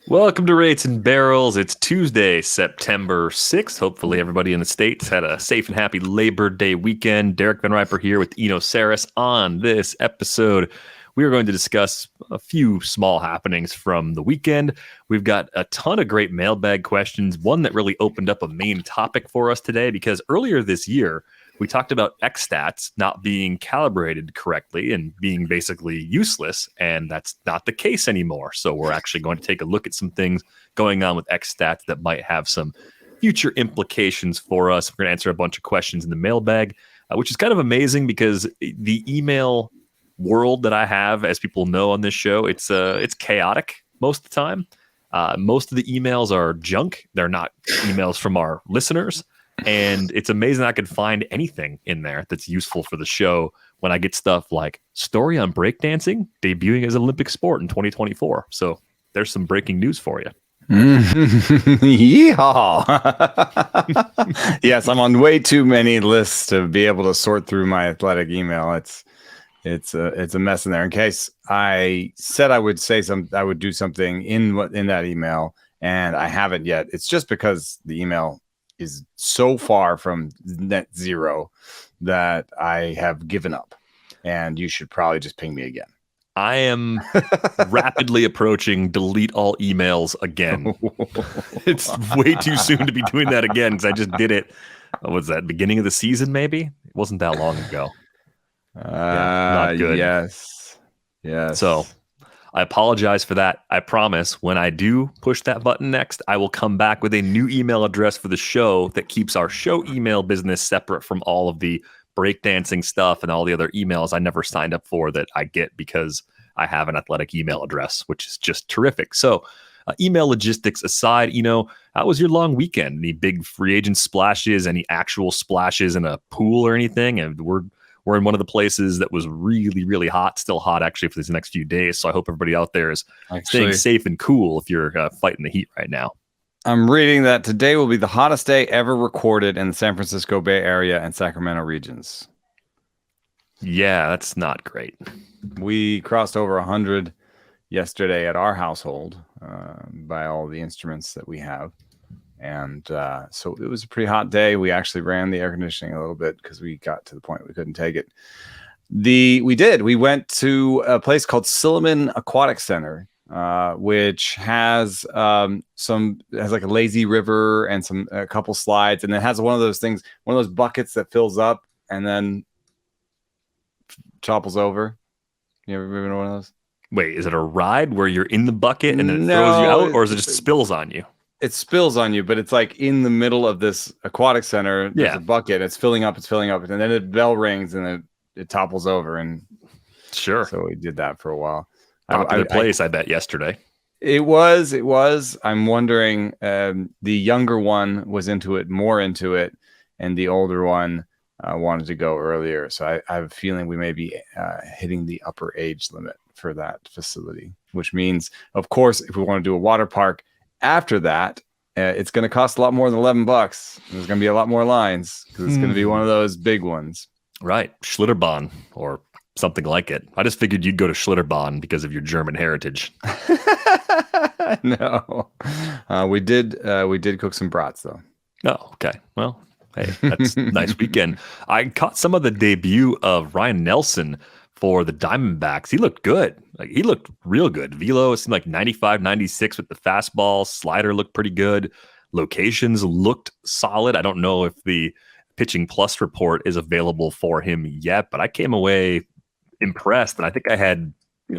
Welcome to Rates and Barrels. It's Tuesday, September 6th. Hopefully everybody in the States had a safe and happy Labor Day weekend. Derek Van Riper here with Eno Saris. On this episode, we are going to discuss a few small happenings from the weekend. We've got a ton of great mailbag questions, one that really opened up a main topic for us today, because earlier this year, we talked about xStats not being calibrated correctly and being basically useless, and that's not the case anymore. So we're actually going to take a look at some things going on with xStats that might have some future implications for us. We're going to answer a bunch of questions in the mailbag, which is kind of amazing because the email world that I have, as people know on this show, it's chaotic most of the time. Most of the emails are junk. They're not emails from our listeners. And it's amazing I could find anything in there that's useful for the show when I get stuff like story on breakdancing debuting as an Olympic sport in 2024. So there's some breaking news for you. Yeehaw. Yes, I'm on way too many lists to be able to sort through my athletic email. It's a mess in there. In case I said I would do something in that email and I haven't yet. It's just because the email is so far from net zero that I have given up, and you should probably just ping me again. I am rapidly approaching delete all emails again. It's way too soon to be doing that again because I just did it. What was that, beginning of the season? Maybe it wasn't that long ago. Not good. Yes. So I apologize for that. I promise when I do push that button next, I will come back with a new email address for the show that keeps our show email business separate from all of the breakdancing stuff and all the other emails I never signed up for that I get because I have an athletic email address, which is just terrific. So email logistics aside, how was your long weekend? Any big free agent splashes, any actual splashes in a pool or anything? And we're in one of the places that was really, really hot, still hot actually for these next few days. So I hope everybody out there is staying safe and cool if you're fighting the heat right now. I'm reading that today will be the hottest day ever recorded in the San Francisco Bay Area and Sacramento regions. Yeah, that's not great. We crossed over 100 yesterday at our household by all the instruments that we have. And so it was a pretty hot day. We actually ran the air conditioning a little bit because we got to the point we couldn't take it. We went to a place called Silliman Aquatic Center, which has like a lazy river and a couple slides, and it has one of those buckets that fills up and then topples over. You ever know one of those? Wait, is it a ride where you're in the bucket and then it throws you out, or is it just spills on you? It spills on you, but it's like in the middle of this aquatic center. There's a bucket. It's filling up, and then the bell rings and it topples over. And sure. So we did that for a while. Popular place, I bet, yesterday. It was. I'm wondering, the younger one was more into it, and the older one wanted to go earlier. So I have a feeling we may be hitting the upper age limit for that facility, which means, of course, if we want to do a water park, after that, it's going to cost a lot more than $11. There's going to be a lot more lines because it's going to be one of those big ones. Right. Schlitterbahn or something like it. I just figured you'd go to Schlitterbahn because of your German heritage. No. We did cook some brats, though. Oh, okay. Well, hey, that's a nice weekend. I caught some of the debut of Ryne Nelson for the Diamondbacks. He looked good. He looked real good. Velo seemed like 95, 96 with the fastball. Slider looked pretty good. Locations looked solid. I don't know if the Pitching Plus report is available for him yet, but I came away impressed. And I think I had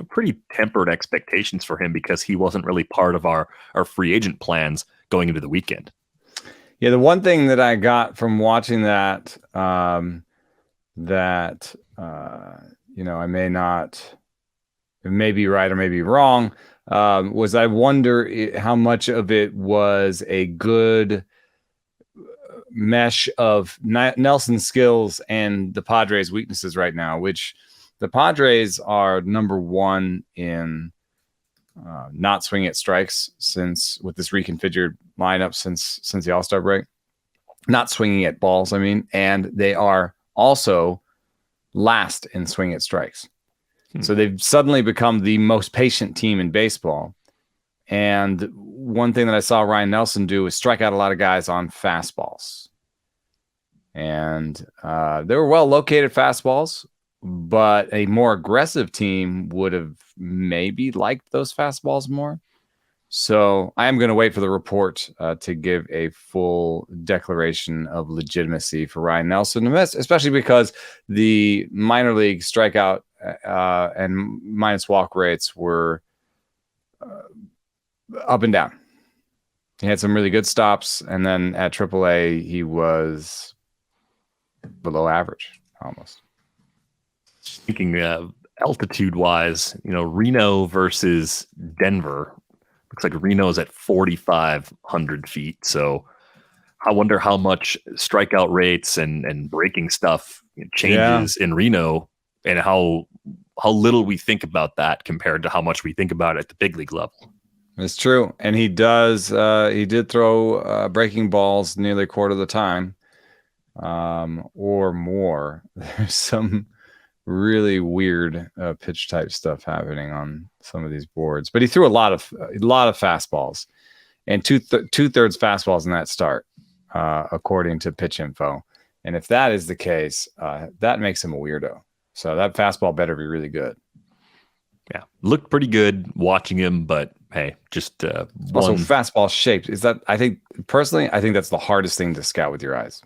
pretty tempered expectations for him because he wasn't really part of our free agent plans going into the weekend. Yeah, the one thing that I got from watching that, it may be right or may be wrong, was I wonder how much of it was a good mesh of Nelson's skills and the Padres' weaknesses right now, which the Padres are number one in not swinging at strikes with this reconfigured lineup since the All-Star break. Not swinging at balls, and they are also last in swing at strikes. So they've suddenly become the most patient team in baseball. And one thing that I saw Ryne Nelson do is strike out a lot of guys on fastballs. And they were well-located fastballs, but a more aggressive team would have maybe liked those fastballs more. So I am going to wait for the report to give a full declaration of legitimacy for Ryne Nelson, especially because the minor league strikeout and minus walk rates were up and down. He had some really good stops, and then at AAA, he was below average almost. Speaking altitude-wise, Reno versus Denver. Looks like Reno's at 4,500 feet. So I wonder how much strikeout rates and breaking stuff changes in Reno, and how little we think about that compared to how much we think about it at the big league level. It's true. And he did throw breaking balls nearly a quarter of the time or more. There's some really weird pitch type stuff happening on some of these boards, but he threw a lot of fastballs and two-thirds fastballs in that start, according to Pitch Info. And if that is the case, that makes him a weirdo. So that fastball better be really good. Yeah, looked pretty good watching him, but hey, just also fastball shaped. Is that? I think that's the hardest thing to scout with your eyes.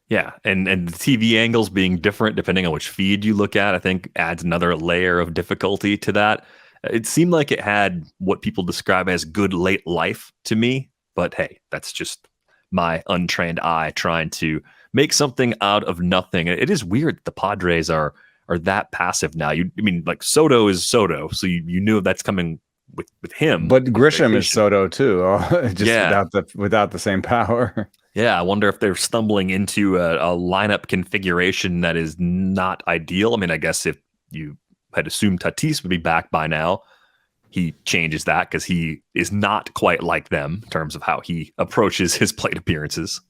Yeah, and the TV angles being different depending on which feed you look at, I think adds another layer of difficulty to that. It seemed like it had what people describe as good late life to me, but hey, that's just my untrained eye trying to make something out of nothing. It is weird that the Padres are that passive now. Like Soto is Soto, so you knew that's coming with him. But Grisham is Soto too, without the same power. Yeah, I wonder if they're stumbling into a lineup configuration that is not ideal. I mean, I guess if you had assumed Tatis would be back by now, he changes that because he is not quite like them in terms of how he approaches his plate appearances.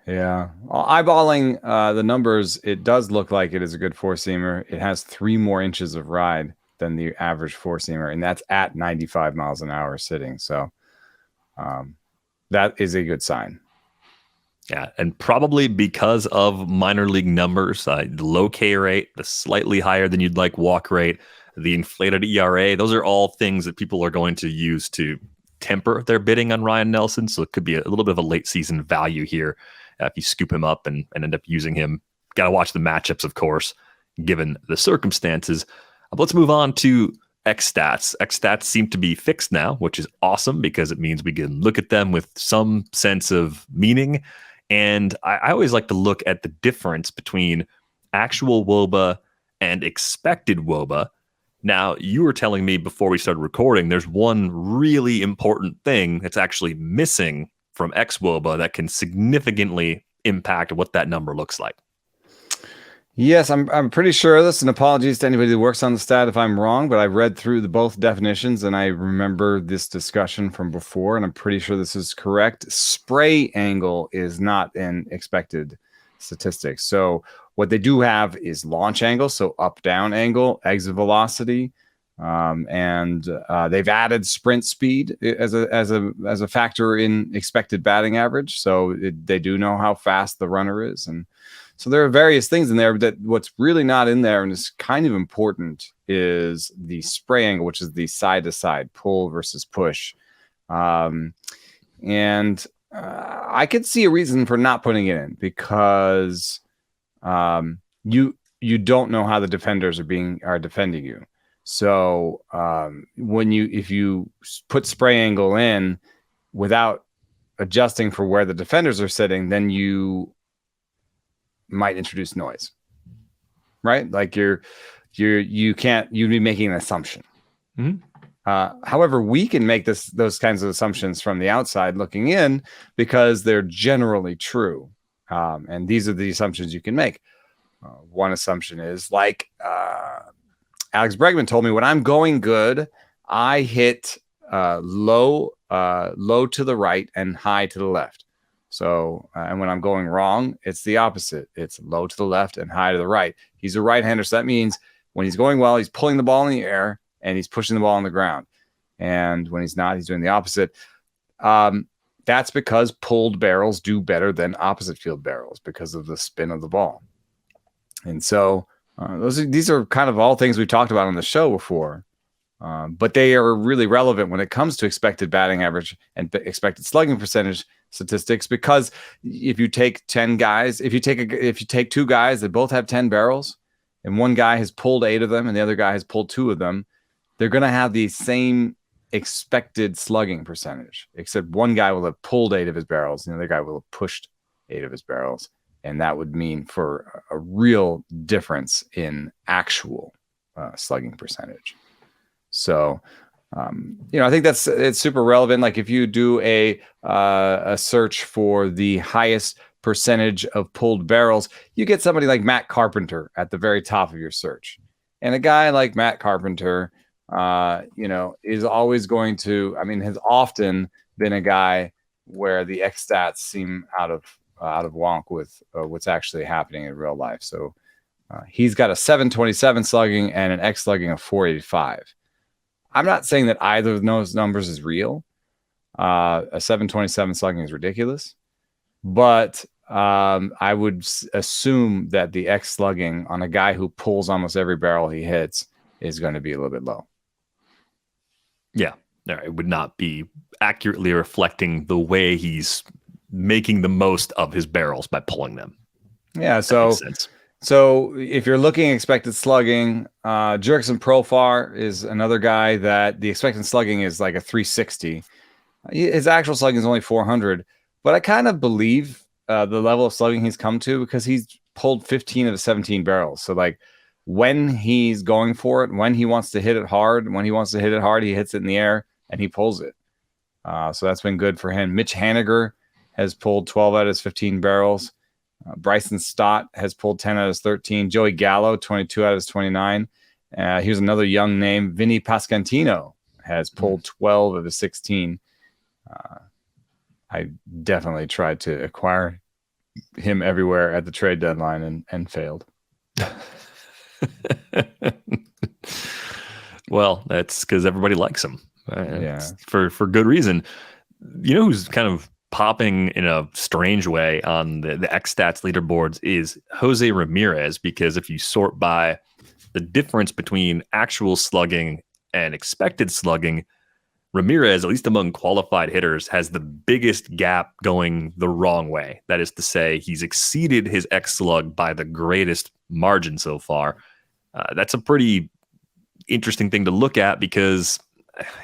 Yeah. Eyeballing the numbers, it does look like it is a good four-seamer. It has 3 more inches of ride than the average four-seamer, and that's at 95 miles an hour sitting. So that is a good sign. Yeah, and probably because of minor league numbers, the low K rate, the slightly higher than you'd like walk rate, the inflated ERA, those are all things that people are going to use to temper their bidding on Ryne Nelson. So it could be a little bit of a late season value here if you scoop him up and end up using him. Got to watch the matchups, of course, given the circumstances. Let's move on to xStats. xStats seem to be fixed now, which is awesome because it means we can look at them with some sense of meaning. And I always like to look at the difference between actual WOBA and expected WOBA. Now, you were telling me before we started recording, there's one really important thing that's actually missing from xWOBA that can significantly impact what that number looks like. Yes, I'm pretty sure of this, and apologies to anybody who works on the stat if I'm wrong, but I read through both definitions, and I remember this discussion from before, and I'm pretty sure this is correct. Spray angle is not an expected statistic. So what they do have is launch angle, so up-down angle, exit velocity, and they've added sprint speed as a factor in expected batting average. So they do know how fast the runner is, and so there are various things in there that what's really not in there and is kind of important is the spray angle, which is the side-to-side pull versus push. And I could see a reason for not putting it in because you don't know how the defenders are defending you. So if you put spray angle in without adjusting for where the defenders are sitting, then you might introduce noise, right? Like you'd be making an assumption. Mm-hmm. However, we can make those kinds of assumptions from the outside looking in because they're generally true. And these are the assumptions you can make. One assumption is like Alex Bregman told me, when I'm going good, I hit low to the right and high to the left. So, and when I'm going wrong, it's the opposite. It's low to the left and high to the right. He's a right-hander, so that means when he's going well, he's pulling the ball in the air and he's pushing the ball on the ground. And when he's not, he's doing the opposite. That's because pulled barrels do better than opposite field barrels because of the spin of the ball. And so these are kind of all things we've talked about on the show before. But they are really relevant when it comes to expected batting average and expected slugging percentage statistics, because if you take 10 guys, if you take two guys that both have 10 barrels and one guy has pulled 8 of them and the other guy has pulled 2 of them, they're going to have the same expected slugging percentage, except one guy will have pulled 8 of his barrels and the other guy will have pushed 8 of his barrels. And that would mean for a real difference in actual slugging percentage. So, I think it's super relevant. Like if you do a search for the highest percentage of pulled barrels, you get somebody like Matt Carpenter at the very top of your search. And a guy like Matt Carpenter, is always going to, has often been a guy where the xStats seem out of wonk with what's actually happening in real life. So he's got a 727 slugging and an X slugging of 485. I'm not saying that either of those numbers is real. A 727 slugging is ridiculous, but I would assume that the X slugging on a guy who pulls almost every barrel he hits is going to be a little bit low. Yeah, it would not be accurately reflecting the way he's making the most of his barrels by pulling them. Yeah, so if you're looking at expected slugging, Jurickson Profar is another guy that the expected slugging is like a 360. His actual slugging is only 400, but I kind of believe the level of slugging he's come to because he's pulled 15 of the 17 barrels. So like when he's going for it, when he wants to hit it hard, he hits it in the air and he pulls it. So that's been good for him. Mitch Haniger has pulled 12 out of his 15 barrels. Bryson Stott has pulled 10 out of his 13. Joey Gallo, 22 out of his 29. Here's another young name. Vinny Pascantino has pulled 12 of his 16. I definitely tried to acquire him everywhere at the trade deadline and failed. Well, that's because everybody likes him. Yeah. For good reason. You know who's kind of popping in a strange way on the xStats leaderboards is José Ramírez, because if you sort by the difference between actual slugging and expected slugging, Ramírez, at least among qualified hitters, has the biggest gap going the wrong way. That is to say, he's exceeded his X slug by the greatest margin so far. That's a pretty interesting thing to look at because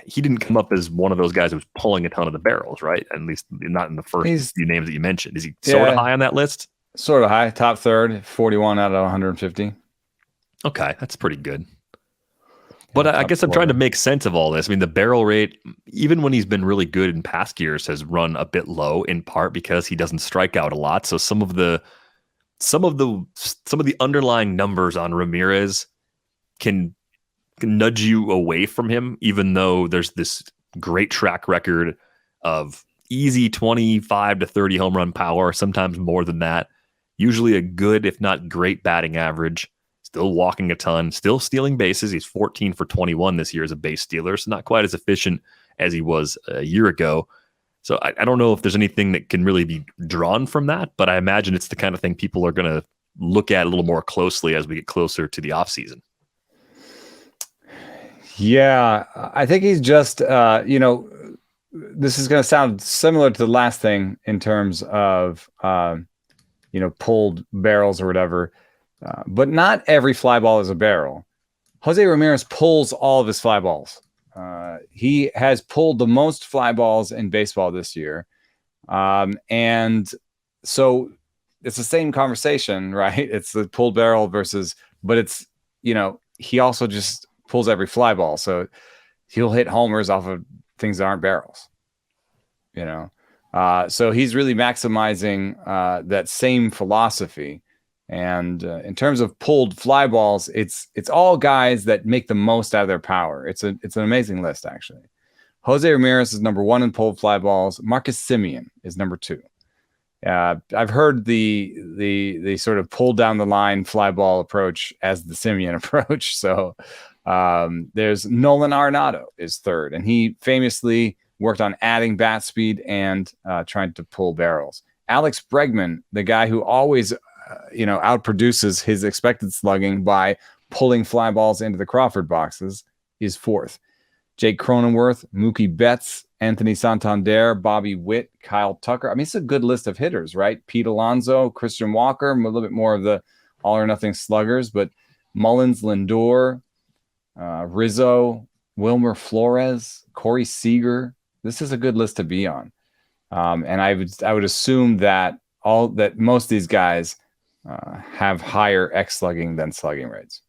he didn't come up as one of those guys who was pulling a ton of the barrels, right? At least not in the first few names that you mentioned. Is he sort of high on that list? Sort of high, top third, 41 out of 150. Okay, that's pretty good. But I guess I'm trying to make sense of all this. I mean, the barrel rate, even when he's been really good in past years, has run a bit low, in part because he doesn't strike out a lot. So some of the underlying numbers on Ramírez can nudge you away from him, even though there's this great track record of easy 25 to 30 home run power, sometimes more than that. Usually a good, if not great, batting average. Still walking a ton, still stealing bases. He's 14 for 21 this year as a base stealer, so not quite as efficient as he was a year ago. So I don't know if there's anything that can really be drawn from that, but I imagine it's the kind of thing people are going to look at a little more closely as we get closer to the offseason. Yeah, I think he's just, this is going to sound similar to the last thing in terms of, pulled barrels or whatever. But not every fly ball is a barrel. José Ramírez pulls all of his fly balls. He has pulled the most fly balls in baseball this year. And so it's the same conversation, right? It's the pulled barrel but it's, he also just pulls every fly ball. So he'll hit homers off of things that aren't barrels, so he's really maximizing that same philosophy. And in terms of pulled fly balls, it's all guys that make the most out of their power. It's an amazing list, actually. José Ramírez is number 1 in pulled fly balls. Marcus Semien is number 2. I've heard the sort of pull down the line fly ball approach as the Semien approach. So There's Nolan Arenado is third, and he famously worked on adding bat speed and trying to pull barrels. Alex Bregman, the guy who always, outproduces his expected slugging by pulling fly balls into the Crawford boxes, is fourth. Jake Cronenworth, Mookie Betts, Anthony Santander, Bobby Witt, Kyle Tucker. I mean, it's a good list of hitters, right? Pete Alonso, Christian Walker, a little bit more of the all or nothing sluggers, but Mullins, Lindor, Rizzo, Wilmer Flores, Corey Seager. This is a good list to be on. And I would assume that most of these guys have higher X slugging than slugging rates.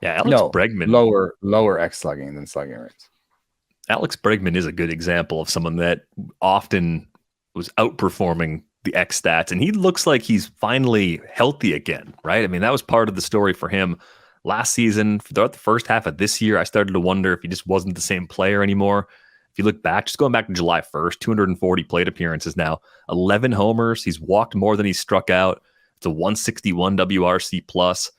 Yeah, Bregman. Lower X slugging than slugging rates. Alex Bregman is a good example of someone that often was outperforming the X stats, and he looks like he's finally healthy again, right? I mean, that was part of the story for him last season. Throughout the first half of this year, I started to wonder if he just wasn't the same player anymore. If you look back, just going back to July 1st, 240 plate appearances now, 11 homers. He's walked more than he's struck out. It's a 161 WRC plus.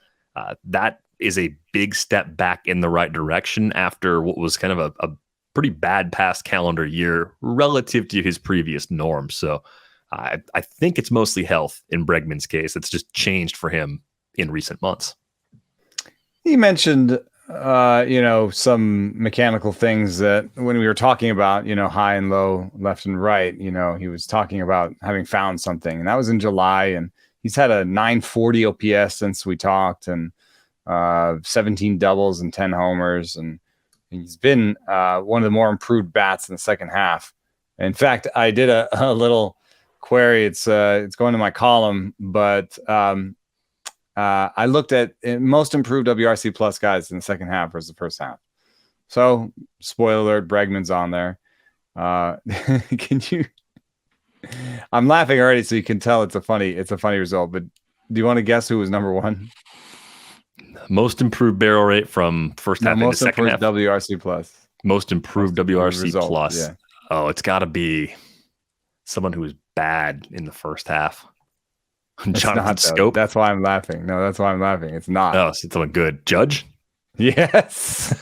That is a big step back in the right direction after what was kind of a pretty bad past calendar year relative to his previous norms. So I think it's mostly health in Bregman's case. It's just changed for him in recent months. He mentioned, some mechanical things that when we were talking about, high and low, left and right, he was talking about having found something, and that was in July, and he's had a 940 OPS since we talked, and 17 doubles and 10 homers. And he's been one of the more improved bats in the second half. In fact, I did a little query. It's going to my column, but I looked at most improved WRC plus guys in the second half versus the first half. So, spoiler alert, Bregman's on there. Can you? I'm laughing already, so you can tell it's a funny result. But do you want to guess who was number one? Most improved barrel rate from first half into second half. WRC plus. Most improved WRC result, plus. Yeah. Oh, it's got to be someone who was bad in the first half. Jonathan Scope. That's why I'm laughing. No, that's why I'm laughing. It's not. Oh, so it's someone good. Judge? Yes.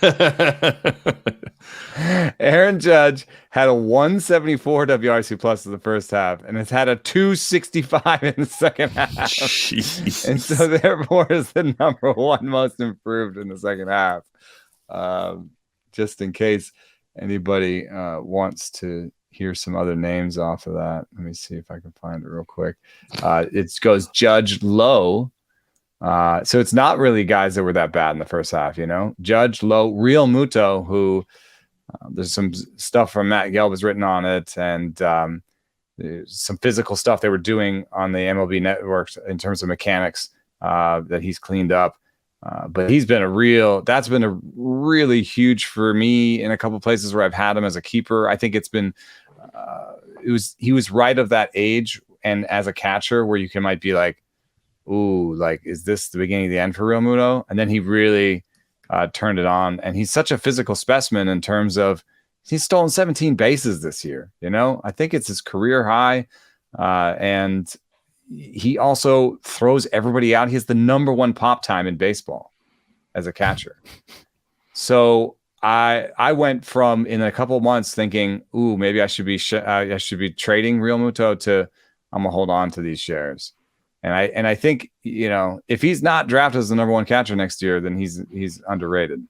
Aaron Judge had a 174 WRC plus in the first half, and has had a 265 in the second half. Jeez. And so therefore is the number one most improved in the second half. Just in case anybody wants to hear some other names off of that. Let me see if I can find it real quick. It goes Judge Low. So it's not really guys that were that bad in the first half, Judge Low, Real Muto, who there's some stuff from Matt Gelb has written on it, and there's some physical stuff they were doing on the MLB networks in terms of mechanics that he's cleaned up. But that's been a really huge for me in a couple of places where I've had him as a keeper. I think it's been, he was right of that age. And as a catcher where might be like, ooh, like, is this the beginning of the end for Real Muto? And then he really turned it on. And he's such a physical specimen in terms of he's stolen 17 bases this year. I think it's his career high. And he also throws everybody out. He has the number one pop time in baseball as a catcher. So I went from in a couple of months thinking, ooh, maybe I should be trading Real Muto to I'm gonna hold on to these shares. And I think, if he's not drafted as the number one catcher next year, then he's underrated.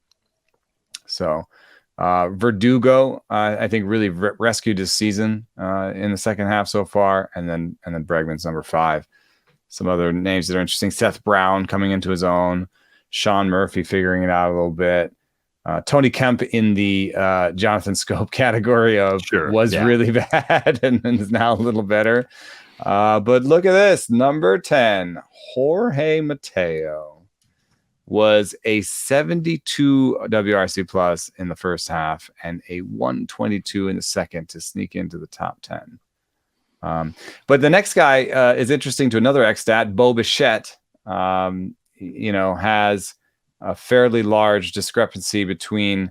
So Verdugo, I think really rescued his season in the second half so far. And then Bregman's number 5. Some other names that are interesting: Seth Brown coming into his own, Sean Murphy figuring it out a little bit. Tony Kemp in the Jonathan Scope category of really bad and is now a little better. But look at this. Number 10, Jorge Mateo, was a 72 WRC plus in the first half and a 122 in the second to sneak into the top 10. But the next guy is interesting to another xStat. Bo Bichette, has a fairly large discrepancy between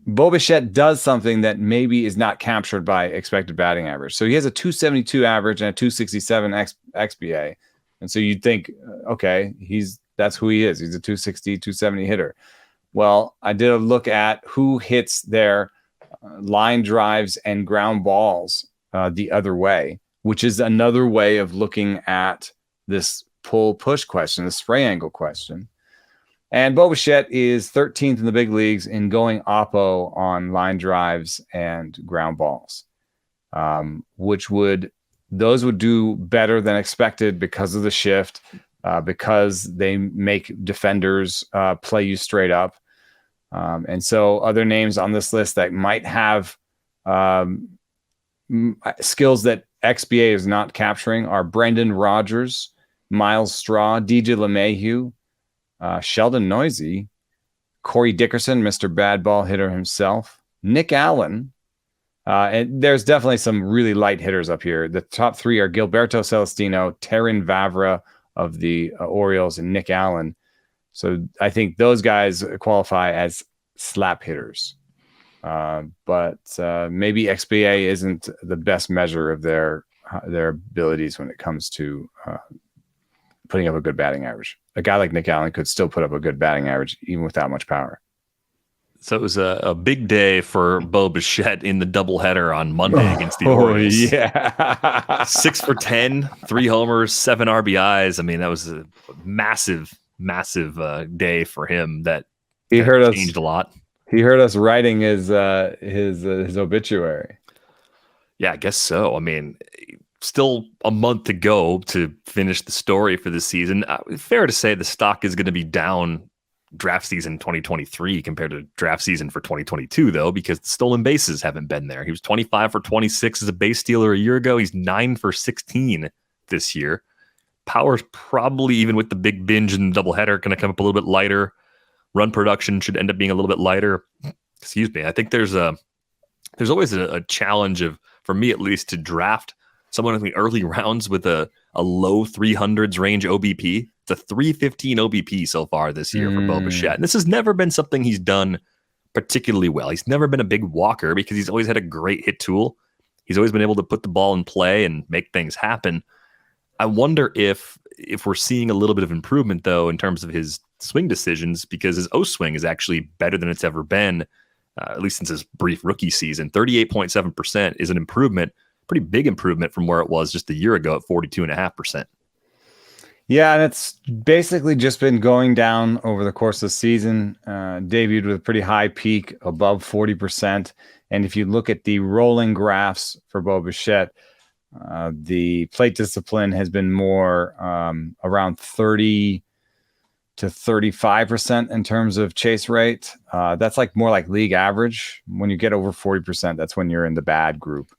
Bo Bichette does something that maybe is not captured by expected batting average. So he has a 272 average and a 267 XBA. And so you'd think, okay, he's That's who he is. He's a 260, 270 hitter. Well, I did a look at who hits their line drives and ground balls the other way, which is another way of looking at this pull-push question, the spray angle question. And Bichette is 13th in the big leagues in going oppo on line drives and ground balls, those would do better than expected because of the shift, because they make defenders play you straight up. And so other names on this list that might have skills that XBA is not capturing are Brendan Rodgers, Miles Straw, DJ LeMahieu, Sheldon Noisy, Corey Dickerson, Mr. Bad Ball hitter himself, Nick Allen. And there's definitely some really light hitters up here. The top three are Gilberto Celestino, Terrin Vavra of the Orioles, and Nick Allen. So I think those guys qualify as slap hitters. But maybe XBA isn't the best measure of their abilities when it comes to putting up a good batting average. A guy like Nick Allen could still put up a good batting average even without much power. So it was a big day for Bichette in the doubleheader on Monday against the Orioles. Yeah. 6 for 10, 3 homers, 7 RBIs. I mean, that was a massive day for him. That he heard changed a lot. He heard us writing his obituary. Yeah, I guess so. I mean, still a month to go to finish the story for this season. Fair to say the stock is going to be down draft season 2023 compared to draft season for 2022, though, because the stolen bases haven't been there. He was 25 for 26 as a base stealer a year ago. He's 9 for 16 this year. Power's probably, even with the big binge and doubleheader, going to come up a little bit lighter. Run production should end up being a little bit lighter. Excuse me. I think there's always a challenge of, for me at least, to draft someone in the early rounds with a low 300s range OBP. It's a 315 OBP so far this year for Bichette. And this has never been something he's done particularly well. He's never been a big walker because he's always had a great hit tool. He's always been able to put the ball in play and make things happen. I wonder if we're seeing a little bit of improvement, though, in terms of his swing decisions, because his O-swing is actually better than it's ever been, at least since his brief rookie season. 38.7% is an improvement, pretty big improvement from where it was just a year ago at 42.5%. Yeah, and it's basically just been going down over the course of the season. Debuted with a pretty high peak, above 40%. And if you look at the rolling graphs for Bichette, the plate discipline has been more around 30 to 35% in terms of chase rate. That's like more like league average. When you get over 40%, that's when you're in the bad group.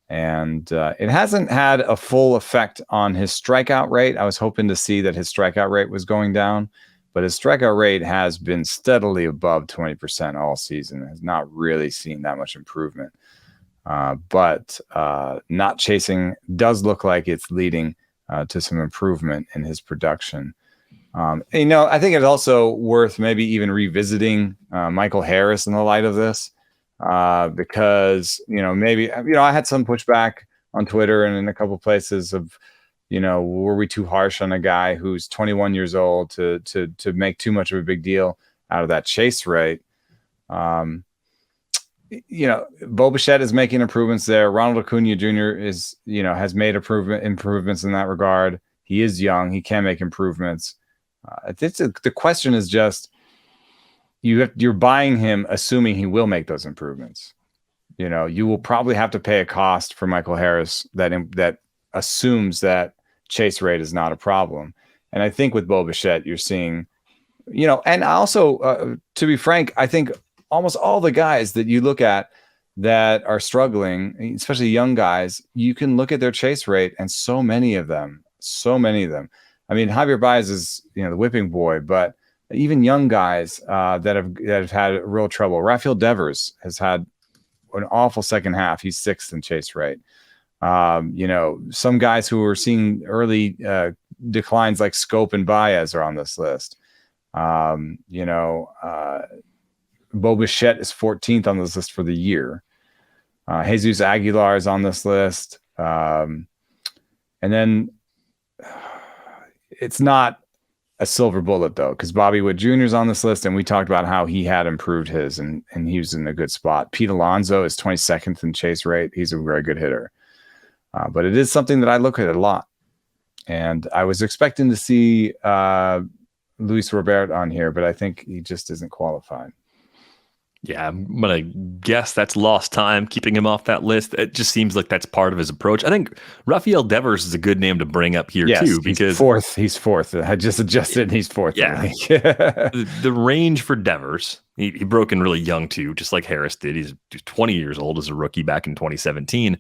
And it hasn't had a full effect on his strikeout rate. I was hoping to see that his strikeout rate was going down, but his strikeout rate has been steadily above 20% all season. Has not really seen that much improvement. But not chasing does look like it's leading to some improvement in his production. I think it's also worth maybe even revisiting Michael Harris in the light of this. Because maybe I had some pushback on Twitter and in a couple places of were we too harsh on a guy who's 21 years old to make too much of a big deal out of that chase rate. Bichette is making improvements there. Ronald Acuna Jr. is has made improvements in that regard. He is young. He can make improvements. The question is just, you're buying him assuming he will make those improvements. You will probably have to pay a cost for Michael Harris that assumes that chase rate is not a problem. And I think with Bichette, you're seeing, and also to be frank, I think almost all the guys that you look at that are struggling, especially young guys, you can look at their chase rate, and so many of them. I mean, Javier Baez is the whipping boy, but even young guys that have had real trouble. Rafael Devers has had an awful second half. He's 6th in chase rate. Some guys who are seeing early declines like Scope and Baez are on this list. Bichette is 14th on this list for the year. Jesus Aguilar is on this list. And then it's not a silver bullet though, because Bobby Witt Jr. is on this list, and we talked about how he had improved his, and he was in a good spot. Pete Alonso is 22nd in chase rate. He's a very good hitter, but it is something that I look at a lot, and I was expecting to see Luis Robert on here, but I think he just isn't qualified. Yeah, I'm going to guess that's lost time, keeping him off that list. It just seems like that's part of his approach. I think Rafael Devers is a good name to bring up here, too, because he's fourth. I just adjusted, and he's fourth. Yeah. The range for Devers, he broke in really young, too, just like Harris did. He's 20 years old as a rookie back in 2017.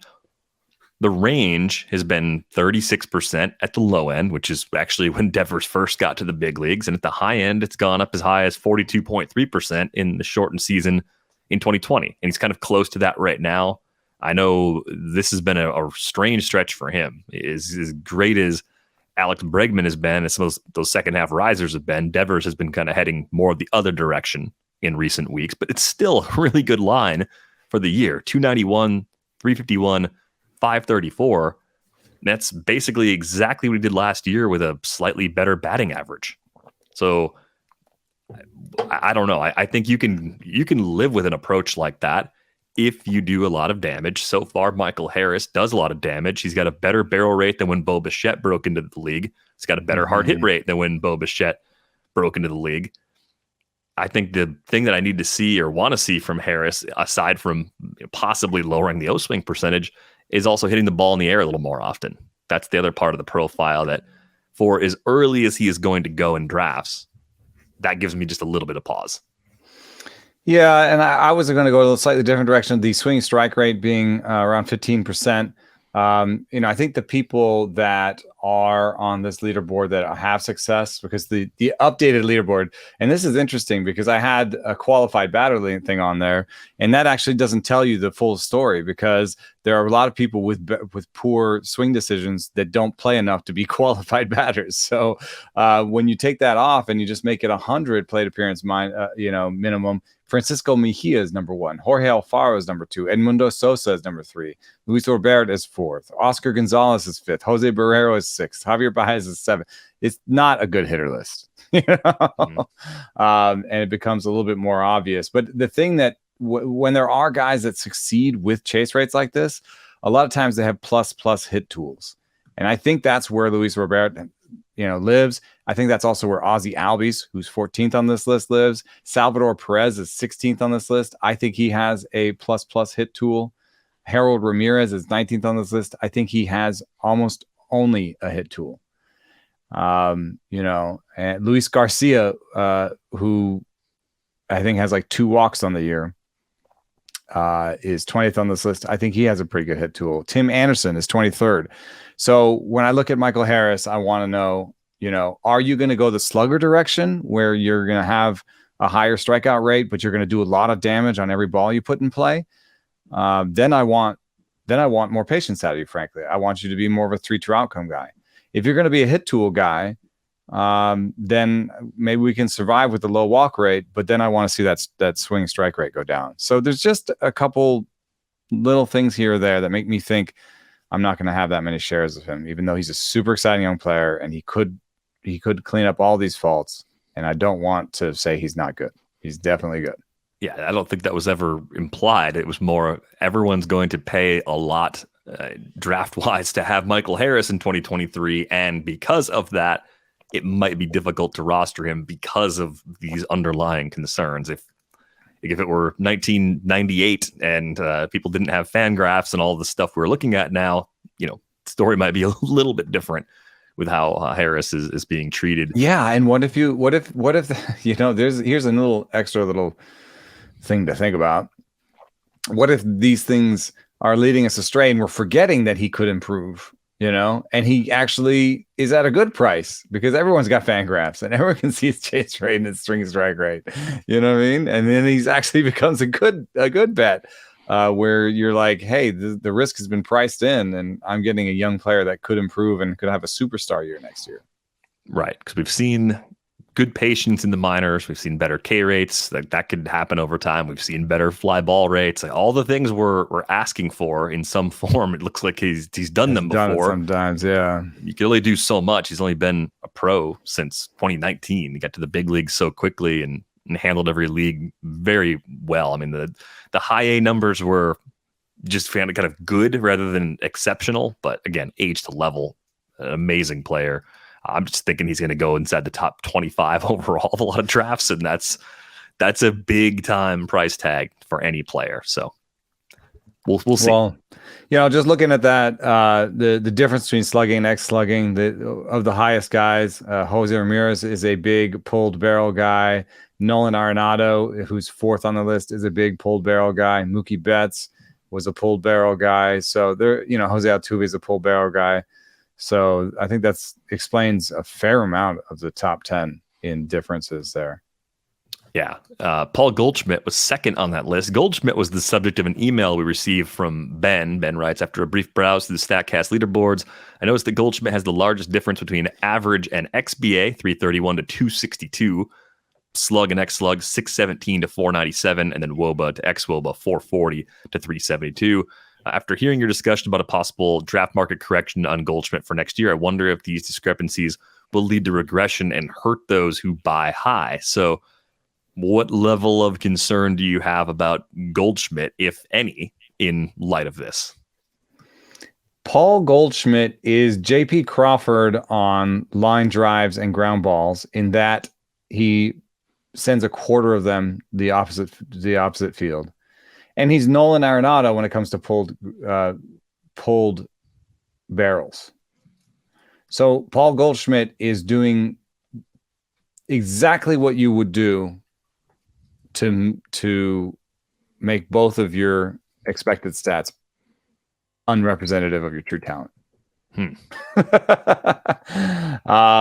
The range has been 36% at the low end, which is actually when Devers first got to the big leagues. And at the high end, it's gone up as high as 42.3% in the shortened season in 2020. And he's kind of close to that right now. I know this has been a strange stretch for him. As great as Alex Bregman has been, as those second half risers have been, Devers has been kind of heading more of the other direction in recent weeks. But it's still a really good line for the year. 291, 351, 534. That's basically exactly what he did last year with a slightly better batting average. So I don't know. I think you can live with an approach like that if you do a lot of damage. So far, Michael Harris does a lot of damage. He's got a better barrel rate than when Bo Bichette broke into the league. He's got a better hard hit rate than when Bo Bichette broke into the league. I think the thing that I need to see or want to see from Harris, aside from possibly lowering the O-swing percentage, is also hitting the ball in the air a little more often. That's the other part of the profile that, for as early as he is going to go in drafts, that gives me just a little bit of pause. Yeah, and I was going to go a slightly different direction. The swing strike rate being around 15%. I think the people that are on this leaderboard that have success, because the updated leaderboard, and this is interesting because I had a qualified batter thing on there, and that actually doesn't tell you the full story, because there are a lot of people with poor swing decisions that don't play enough to be qualified batters. So when you take that off and you just make it 100 plate appearance minimum, Francisco Mejia is number 1. Jorge Alfaro is number 2. Edmundo Sosa is number 3. Luis Robert is 4th. Oscar Gonzalez is 5th. Jose Barrero is 6th. Javier Baez is 7th. It's not a good hitter list, and it becomes a little bit more obvious. But the thing that when there are guys that succeed with chase rates like this, a lot of times they have plus hit tools, and I think that's where Luis Robert lives. I think that's also where Ozzie Albies, who's 14th on this list, lives. Salvador Perez is 16th on this list. I think he has a plus hit tool. Harold Ramirez is 19th on this list. I think he has almost only a hit tool. And Luis Garcia, who I think has like 2 walks on the year, is 20th on this list. I think he has a pretty good hit tool. Tim Anderson is 23rd. So when I look at Michael Harris, I want to know, are you going to go the slugger direction where you're going to have a higher strikeout rate, but you're going to do a lot of damage on every ball you put in play? Then I want more patience out of you, frankly. I want you to be more of a 3-2 outcome guy. If you're going to be a hit tool guy, then maybe we can survive with the low walk rate, but then I want to see that swing strike rate go down. So there's just a couple little things here or there that make me think I'm not going to have that many shares of him, even though he's a super exciting young player and he could clean up all these faults. And I don't want to say he's not good. He's definitely good. Yeah, I don't think that was ever implied. It was more everyone's going to pay a lot draft-wise to have Michael Harris in 2023, and because of that, it might be difficult to roster him because of these underlying concerns. If it were 1998 and people didn't have Fangraphs and all the stuff we're looking at now, the story might be a little bit different with how Harris is being treated. Yeah, and what if here's a little extra thing to think about. What if these things are leading us astray and we're forgetting that he could improve, and he actually is at a good price because everyone's got Fangraphs and everyone can see his chase rate and his swing strike rate, you know what I mean? And then he's actually becomes a good bet where you're like, hey, the risk has been priced in and I'm getting a young player that could improve and could have a superstar year next year. Right, because we've seen good patience in the minors. We've seen better K rates. That could happen over time. We've seen better fly ball rates. Like, all the things we're asking for in some form. It looks like he's done them before. Done it sometimes, yeah. You can only do so much. He's only been a pro since 2019. He got to the big leagues so quickly and handled every league very well. I mean, the high A numbers were just kind of good rather than exceptional. But again, age to level, an amazing player. I'm just thinking he's going to go inside the top 25 overall of a lot of drafts, and that's a big time price tag for any player. So we'll see. Well, just looking at that, the difference between slugging and X-slugging, of the highest guys, José Ramírez is a big pulled barrel guy. Nolan Arenado, who's fourth on the list, is a big pulled barrel guy. Mookie Betts was a pulled barrel guy. So Jose Altuve is a pulled barrel guy. So I think that explains a fair amount of the top 10 in differences there. Yeah. Paul Goldschmidt was second on that list. Goldschmidt was the subject of an email we received from Ben. Ben writes, after a brief browse through the StatCast leaderboards, I noticed that Goldschmidt has the largest difference between average and XBA, 331 to 262, slug and X-slug, 617 to 497, and then WOBA to X-WOBA, 440 to 372. After hearing your discussion about a possible draft market correction on Goldschmidt for next year, I wonder if these discrepancies will lead to regression and hurt those who buy high. So what level of concern do you have about Goldschmidt, if any, in light of this? Paul Goldschmidt is J.P. Crawford on line drives and ground balls, in that he sends a quarter of them the opposite field. And he's Nolan Arenado when it comes to pulled barrels. So Paul Goldschmidt is doing exactly what you would do to make both of your expected stats unrepresentative of your true talent.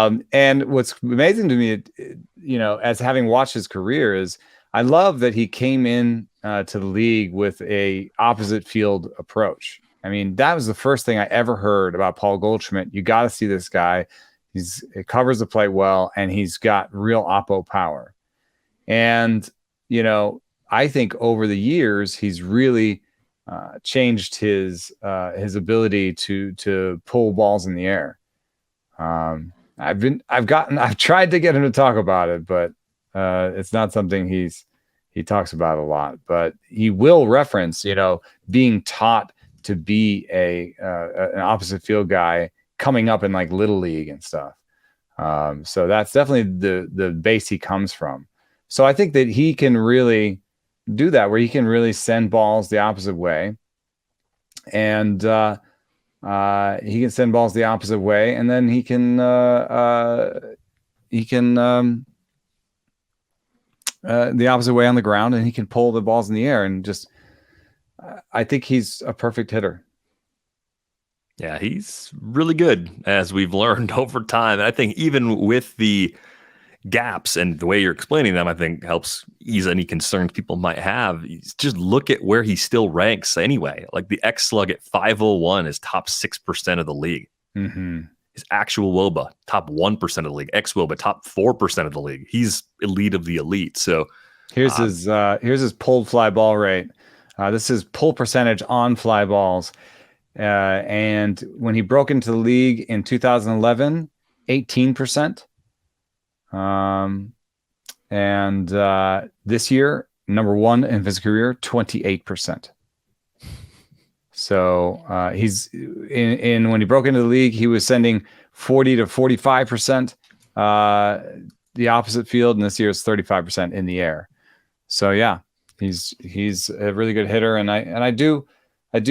And what's amazing to me, as having watched his career, is I love that he came in to the league with a opposite field approach. I mean, that was the first thing I ever heard about Paul Goldschmidt. You got to see this guy. It covers the plate well, and he's got real oppo power. And, I think over the years, he's really changed his ability to pull balls in the air. I've tried to get him to talk about it, but it's not something he talks about a lot. But he will reference, being taught to be an opposite field guy coming up in like Little League and stuff. So that's definitely the base he comes from. So I think that he can really do that, where he can really send balls the opposite way. And he can send balls the opposite way, and then he can the opposite way on the ground, and he can pull the balls in the air. And just, I think he's a perfect hitter. Yeah, he's really good, as we've learned over time. And I think even with the gaps and the way you're explaining them, I think helps ease any concerns people might have. Just look at where he still ranks anyway. Like the X-slug at 501 is top 6% of the league. Mm-hmm. His actual WOBA, top 1% of the league. X-WOBA, top 4% of the league. He's elite of the elite. So here's his pulled fly ball rate. This is pull percentage on fly balls. And when he broke into the league in 2011, 18%. And this year, number one in his career, 28%. So he's in when he broke into the league, he was sending 40 to 45% the opposite field, and this year is 35% in the air. So yeah, he's a really good hitter, and I do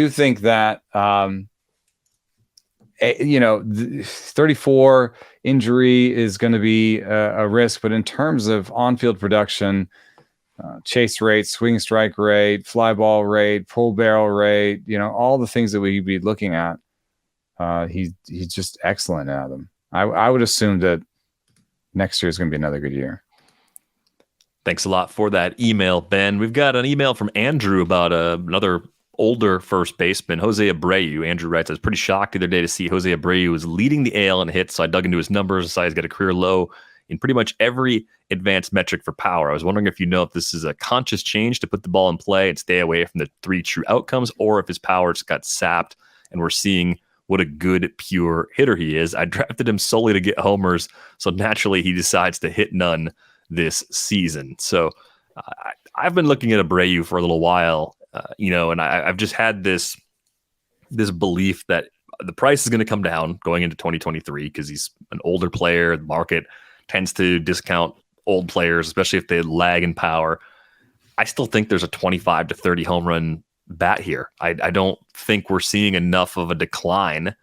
think that 34 injury is going to be a risk, but in terms of on-field production, chase rate, swing strike rate, fly ball rate, pull barrel rate, all the things that we'd be looking at, he's just excellent at them. I would assume that next year is going to be another good year. Thanks a lot for that email, Ben. We've got an email from Andrew about another older first baseman, José Abreu. Andrew writes, I was pretty shocked the other day to see José Abreu was leading the AL in hits, so I dug into his numbers and saw he's got a career low in pretty much every advanced metric for power. I was wondering if if this is a conscious change to put the ball in play and stay away from the 3 true outcomes, or if his power just got sapped and we're seeing what a good, pure hitter he is. I drafted him solely to get homers, so naturally he decides to hit none this season. So I've been looking at Abreu for a little while, and I've just had this belief that the price is going to come down going into 2023 because he's an older player. The market tends to discount old players, especially if they lag in power. I still think there's a 25 to 30 home run bat here. I don't think we're seeing enough of a decline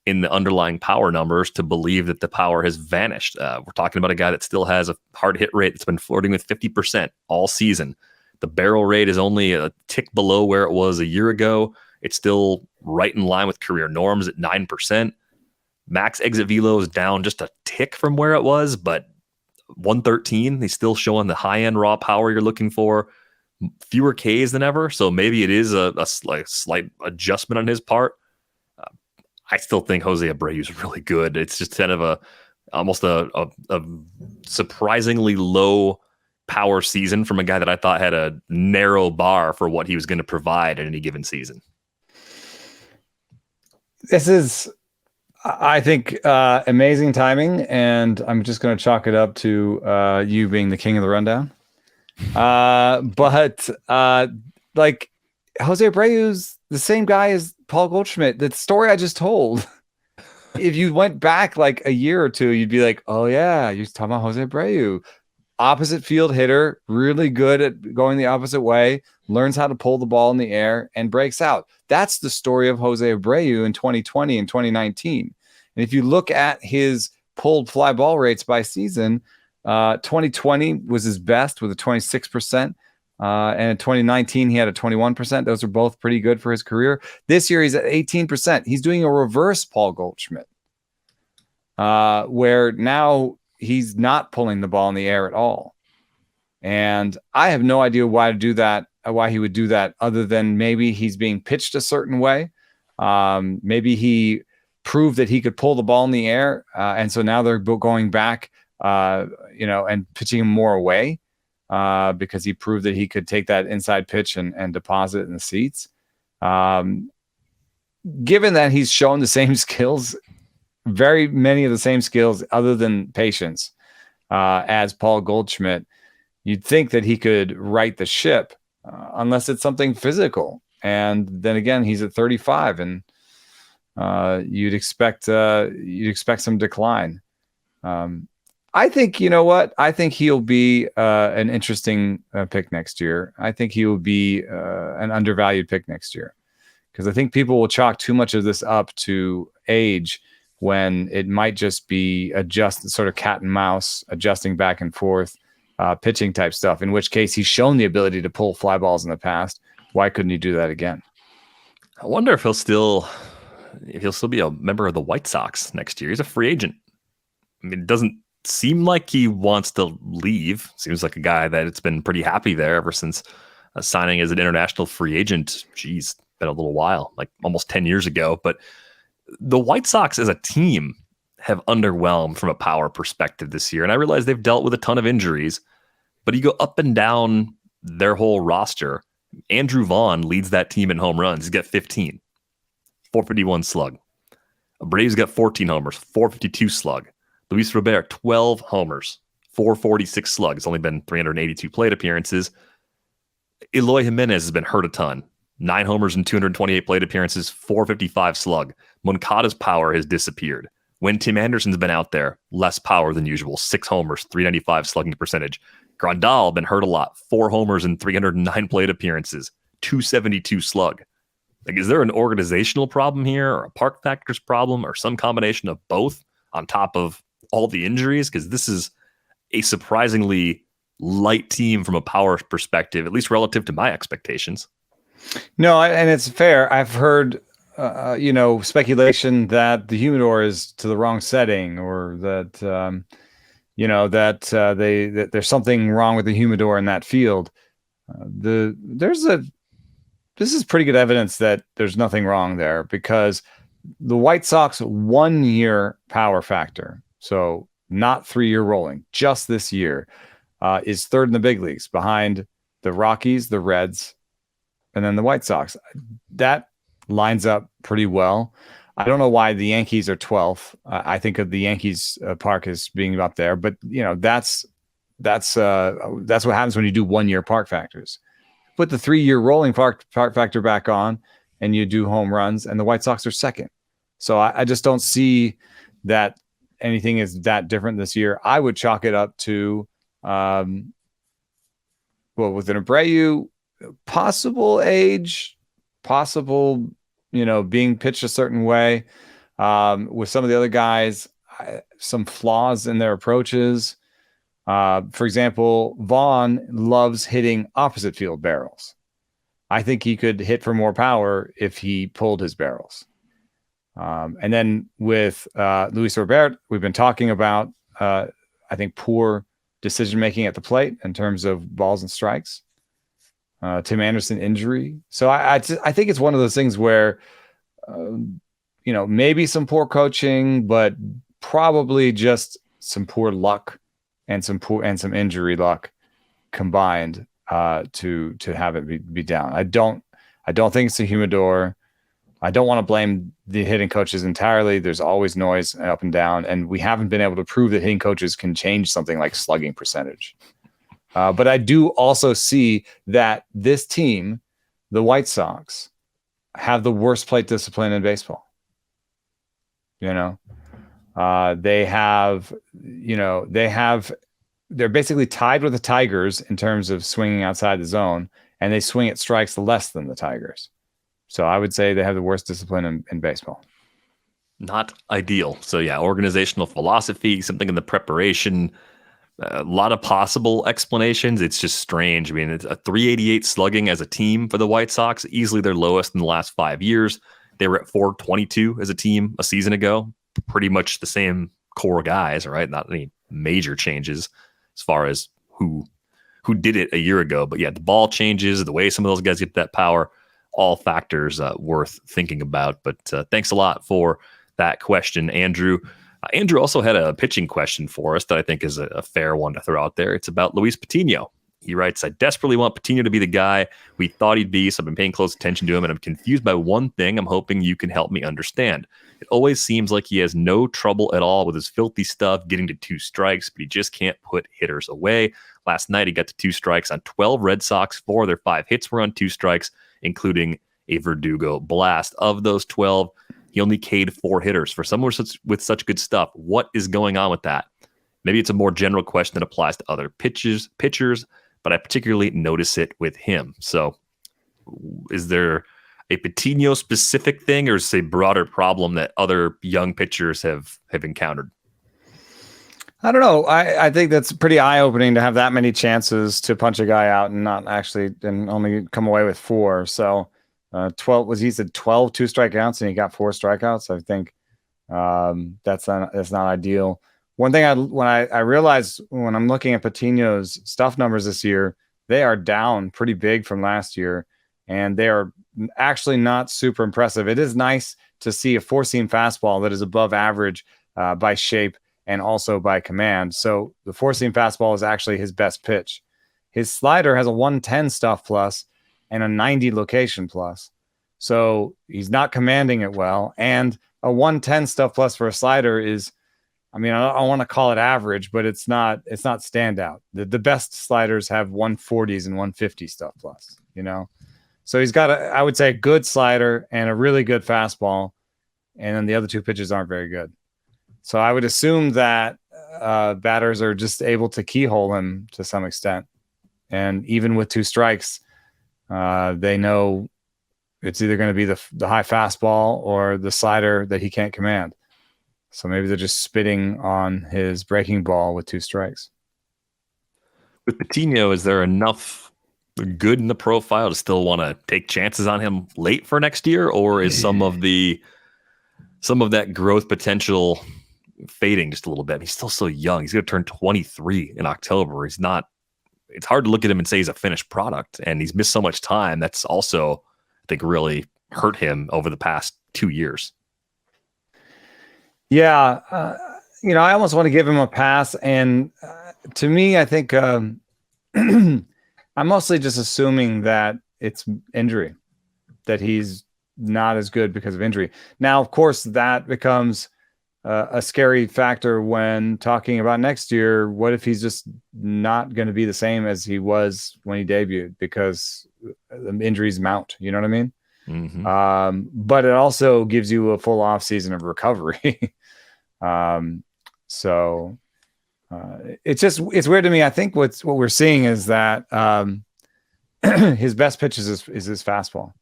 in the underlying power numbers to believe that the power has vanished. We're talking about a guy that still has a hard hit rate that's been flirting with 50% all season. The barrel rate is only a tick below where it was a year ago. It's still right in line with career norms at 9%. Max exit velo is down just a tick from where it was, but 113. He's still showing the high-end raw power you're looking for. Fewer Ks than ever, so maybe it is a slight adjustment on his part. I still think José Abreu is really good. It's just kind of almost a surprisingly low power season from a guy that I thought had a narrow bar for what he was going to provide at any given season. This is, I think, amazing timing, and I'm just going to chalk it up to you being the king of the rundown. But like José Abreu's the same guy as Paul Goldschmidt. The story I just told. If you went back like a year or two, you'd be like, "Oh yeah, you're talking about José Abreu, opposite field hitter, really good at going the opposite way, learns how to pull the ball in the air and breaks out." That's the story of José Abreu in 2020 and 2019. And if you look at his pulled fly ball rates by season, 2020 was his best with a 26%. And in 2019, he had a 21%. Those are both pretty good for his career. This year, he's at 18%. He's doing a reverse Paul Goldschmidt, where now he's not pulling the ball in the air at all. And I have no idea why he would do that other than maybe he's being pitched a certain way. Maybe he proved that he could pull the ball in the air. And so now they're going back, and pitching him more away because he proved that he could take that inside pitch and deposit it in the seats. Given that he's shown the same skills, very many of the same skills other than patience as Paul Goldschmidt, you'd think that he could right the ship unless it's something physical. And then again, he's at 35 and you'd expect some decline. I think, you know what? I think he'll be an interesting pick next year. I think he will be an undervalued pick next year because I think people will chalk too much of this up to age when it might just be sort of cat and mouse, adjusting back and forth, pitching type stuff, in which case he's shown the ability to pull fly balls in the past. Why couldn't he do that again? I wonder if he'll still be a member of the White Sox next year. He's a free agent. I mean, it doesn't seem like he wants to leave. Seems like a guy that it's been pretty happy there ever since signing as an international free agent. Geez, been a little while, like almost 10 years ago. But the White Sox as a team have underwhelmed from a power perspective this year. And I realize they've dealt with a ton of injuries, but you go up and down their whole roster. Andrew Vaughn leads that team in home runs. He's got 15, 451 slug. Abreu's got 14 homers, 452 slug. Luis Robert, 12 homers, 446 slug. It's only been 382 plate appearances. Eloy Jimenez has been hurt a ton. 9 homers and 228 plate appearances, 455 slug. Moncada's power has disappeared. When Tim Anderson's been out there, less power than usual. 6 homers, 395 slugging percentage. Grandal been hurt a lot. 4 homers and 309 plate appearances, 272 slug. Like, is there an organizational problem here, or a park factors problem, or some combination of both on top of all the injuries? Because this is a surprisingly light team from a power perspective, at least relative to my expectations. No, and it's fair. I've heard, speculation that the humidor is to the wrong setting, or that, that there's something wrong with the humidor in that field. This is pretty good evidence that there's nothing wrong there, because the White Sox 1 year power factor, so not 3-year rolling, just this year, is third in the big leagues behind the Rockies, the Reds, and then the White Sox. That lines up pretty well. I don't know why the Yankees are 12th. I think of the Yankees park as being up there, but that's what happens when you do 1-year park factors. Put the 3-year rolling park factor back on, and you do home runs, and the White Sox are second. So I just don't see that anything is that different this year. I would chalk it up to, with an Abreu, possible age, possible, being pitched a certain way. With some of the other guys, some flaws in their approaches. For example, Vaughn loves hitting opposite field barrels. I think he could hit for more power if he pulled his barrels. And then with Luis Robert, we've been talking about, I think, poor decision-making at the plate in terms of balls and strikes. Tim Anderson injury. So I think it's one of those things where, maybe some poor coaching, but probably just some poor luck and some injury luck combined to have it be down. I don't think it's a humidor. I don't want to blame the hitting coaches entirely. There's always noise up and down, and we haven't been able to prove that hitting coaches can change something like slugging percentage. But I do also see that this team, the White Sox, have the worst plate discipline in baseball. They're basically tied with the Tigers in terms of swinging outside the zone, and they swing at strikes less than the Tigers. So I would say they have the worst discipline in baseball. Not ideal. So yeah, organizational philosophy, something in the preparation, a lot of possible explanations. It's just strange. I mean, it's a 388 slugging as a team for the White Sox, easily their lowest in the last 5 years. They were at 422 as a team a season ago. Pretty much the same core guys, right? Not any major changes as far as who did it a year ago. But yeah, the ball changes, the way some of those guys get that power, all factors worth thinking about. But thanks a lot for that question, Andrew. Andrew also had a pitching question for us that I think is a fair one to throw out there. It's about Luis Patiño. He writes, I desperately want Patiño to be the guy we thought he'd be, so I've been paying close attention to him, and I'm confused by one thing I'm hoping you can help me understand. It always seems like he has no trouble at all with his filthy stuff, getting to 2 strikes, but he just can't put hitters away. Last night, he got to 2 strikes on 12 Red Sox. 4 of their 5 hits were on 2 strikes, including a Verdugo blast. Of those 12, he only K'd 4 hitters. For someone with such good stuff, what is going on with that? Maybe it's a more general question that applies to other pitchers, but I particularly notice it with him. So is there a Patiño specific thing, or is it a broader problem that other young pitchers have encountered? I don't know. I think that's pretty eye-opening to have that many chances to punch a guy out and only come away with 4. So 12 he said 12 2-strikeouts and he got 4 strikeouts. I think that's not ideal. One thing I realized when I'm looking at Patiño's stuff numbers this year, they are down pretty big from last year, and they are actually not super impressive. It is nice to see a 4-seam fastball that is above average by shape and also by command. So the 4-seam fastball is actually his best pitch. His slider has a 110 stuff plus and a 90 location plus. So he's not commanding it well. And a 110 stuff plus for a slider is, I don't want to call it average, but it's not standout. The best sliders have 140s and 150 stuff plus, So he's got I would say a good slider and a really good fastball. And then the other 2 pitches aren't very good. So I would assume that batters are just able to keyhole him to some extent. And even with 2 strikes, they know it's either going to be the high fastball or the slider that he can't command. So maybe they're just spitting on his breaking ball with 2 strikes. With Patiño, is there enough good in the profile to still want to take chances on him late for next year? Or is some of that growth potential fading just a little bit? He's still so young. He's going to turn 23 in October. It's hard to look at him and say he's a finished product, and he's missed so much time. That's also, I think, really hurt him over the past 2 years. Yeah. I almost want to give him a pass. And to me, I think I'm mostly just assuming that it's injury, that he's not as good because of injury. Now, of course, that becomes a scary factor when talking about next year. What if he's just not going to be the same as he was when he debuted because the injuries mount? You know what I mean? Mm-hmm. But it also gives you a full off season of recovery. So it's weird to me. I think what we're seeing is that his best pitch is his fastball.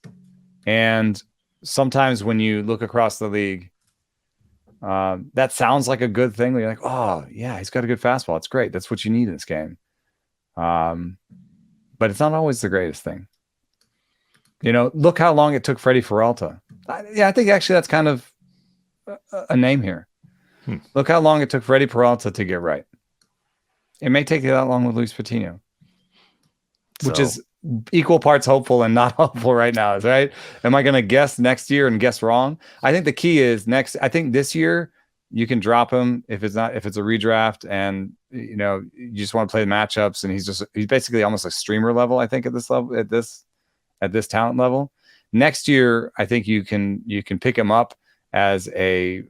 And sometimes when you look across the league, that sounds like a good thing. You're like, oh yeah, he's got a good fastball. It's great. That's what you need in this game. But it's not always the greatest thing. Look how long it took Freddie Peralta. I think actually that's kind of a name here. Look how long it took Freddie Peralta to get right. It may take you that long with Luis Patiño, which is equal parts hopeful and not hopeful right now, right? Am I going to guess next year and guess wrong? I think the key is I think this year you can drop him if it's a redraft and you just want to play the matchups, and he's basically almost a streamer level, I think, at this level, at this talent level. Next year, I think you can pick him up as a